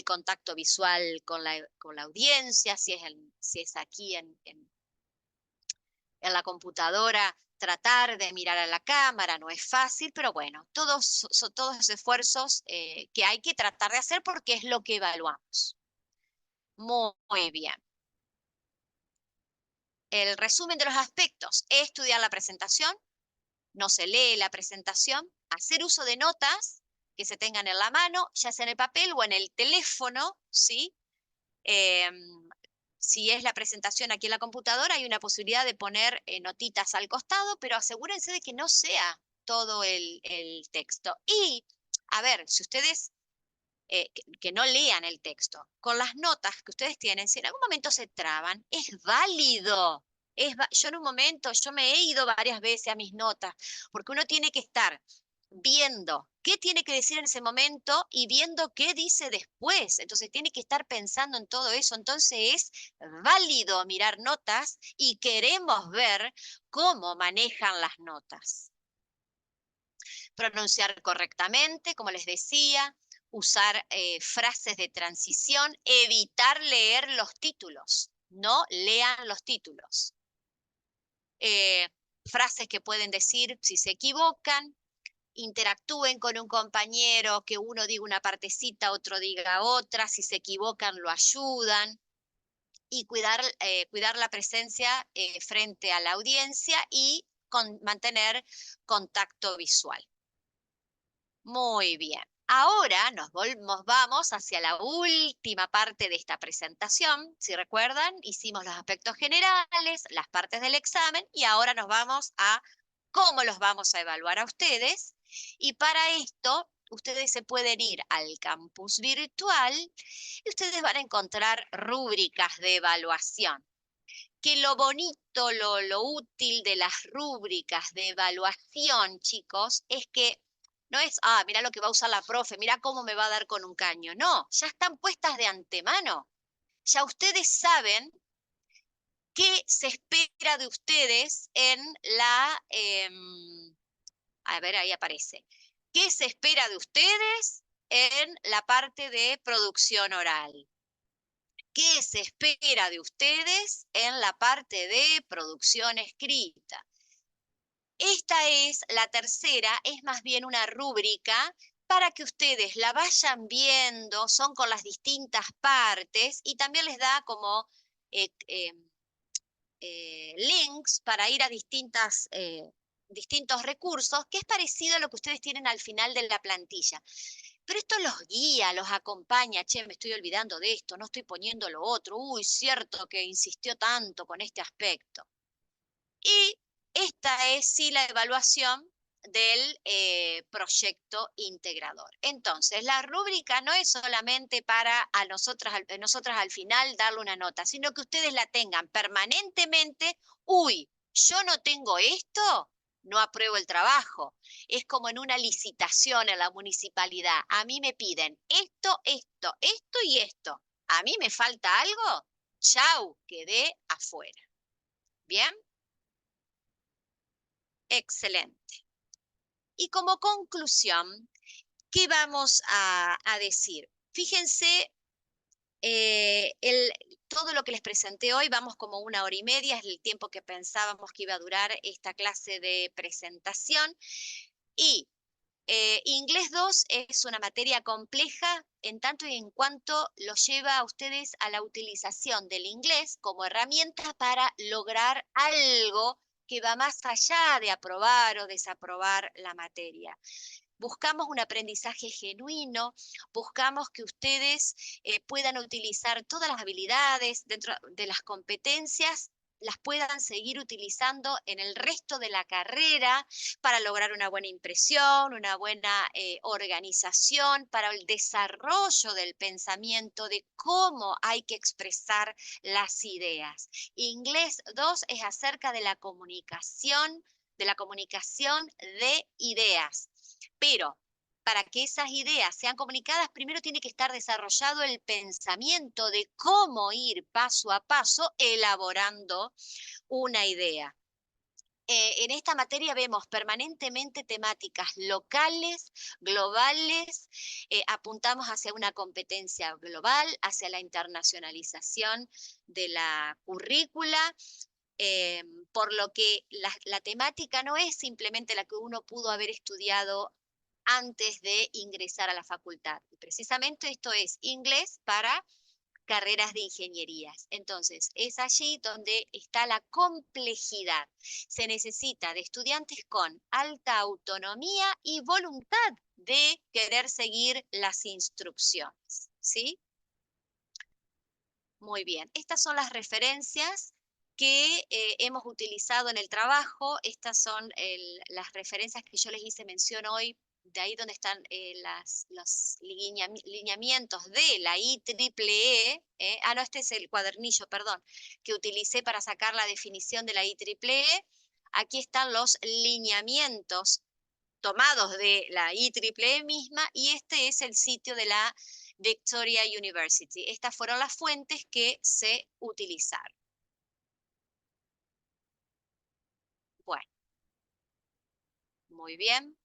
contacto visual con la audiencia, si es aquí en la computadora, tratar de mirar a la cámara, no es fácil, pero bueno, son todos esfuerzos que hay que tratar de hacer porque es lo que evaluamos. Muy bien. El resumen de los aspectos: estudiar la presentación, no se lee la presentación, hacer uso de notas que se tengan en la mano, ya sea en el papel o en el teléfono, ¿sí? Si es la presentación aquí en la computadora, hay una posibilidad de poner notitas al costado, pero asegúrense de que no sea todo el texto. Y, a ver, si ustedes, que no lean el texto, con las notas que ustedes tienen, si en algún momento se traban, es válido. Yo en un momento, yo me he ido varias veces a mis notas, porque uno tiene que estar viendo qué tiene que decir en ese momento y viendo qué dice después. Entonces tiene que estar pensando en todo eso. Entonces es válido mirar notas y queremos ver cómo manejan las notas. Pronunciar correctamente, como les decía, usar frases de transición, evitar leer los títulos. No lean los títulos. Frases que pueden decir si se equivocan, interactúen con un compañero, que uno diga una partecita, otro diga otra, si se equivocan lo ayudan, y cuidar la presencia frente a la audiencia y mantener contacto visual. Muy bien. Ahora nos vamos hacia la última parte de esta presentación. Si recuerdan, hicimos los aspectos generales, las partes del examen, y ahora nos vamos a cómo los vamos a evaluar a ustedes. Y para esto, ustedes se pueden ir al campus virtual y ustedes van a encontrar rúbricas de evaluación. que lo bonito, lo útil de las rúbricas de evaluación, chicos, es que no es, mira lo que va a usar la profe, mira cómo me va a dar con un caño. No, ya están puestas de antemano. Ya ustedes saben qué se espera de ustedes en la... a ver, ahí aparece. ¿Qué se espera de ustedes en la parte de producción oral? ¿Qué se espera de ustedes en la parte de producción escrita? Esta es la tercera, es más bien una rúbrica para que ustedes la vayan viendo, son con las distintas partes y también les da como links para ir a distintos recursos, que es parecido a lo que ustedes tienen al final de la plantilla. Pero esto los guía, los acompaña, che, me estoy olvidando de esto, no estoy poniendo lo otro, uy, cierto que insistió tanto con este aspecto. Y esta es sí la evaluación del proyecto integrador. Entonces, la rúbrica no es solamente para nosotras al final darle una nota, sino que ustedes la tengan permanentemente, uy, yo no tengo esto, no apruebo el trabajo. Es como en una licitación en la municipalidad. A mí me piden esto, esto, esto y esto. A mí me falta algo, chau, quedé afuera. ¿Bien? Excelente. Y como conclusión, ¿qué vamos a decir? Fíjense, todo lo que les presenté hoy, vamos como 1 hora y media, es el tiempo que pensábamos que iba a durar esta clase de presentación. Y Inglés 2 es una materia compleja en tanto y en cuanto lo lleva a ustedes a la utilización del inglés como herramienta para lograr algo que va más allá de aprobar o desaprobar la materia. Buscamos un aprendizaje genuino, buscamos que ustedes puedan utilizar todas las habilidades dentro de las competencias, las puedan seguir utilizando en el resto de la carrera para lograr una buena impresión, una buena organización, para el desarrollo del pensamiento de cómo hay que expresar las ideas. Inglés 2 es acerca de la comunicación de ideas. Pero para que esas ideas sean comunicadas, primero tiene que estar desarrollado el pensamiento de cómo ir paso a paso elaborando una idea. En esta materia vemos permanentemente temáticas locales, globales, apuntamos hacia una competencia global, hacia la internacionalización de la currícula, por lo que la temática no es simplemente la que uno pudo haber estudiado antes de ingresar a la facultad. Y precisamente esto es inglés para carreras de ingenierías. Entonces, es allí donde está la complejidad. Se necesita de estudiantes con alta autonomía y voluntad de querer seguir las instrucciones, ¿sí? Muy bien, estas son las referencias que hemos utilizado en el trabajo. Estas son las referencias que yo les hice mención hoy, de ahí donde están los lineamientos de la IEEE. No, este es el cuadernillo, perdón, que utilicé para sacar la definición de la IEEE. Aquí están los lineamientos tomados de la IEEE misma, y este es el sitio de la Victoria University. Estas fueron las fuentes que se utilizaron. Bueno, muy bien.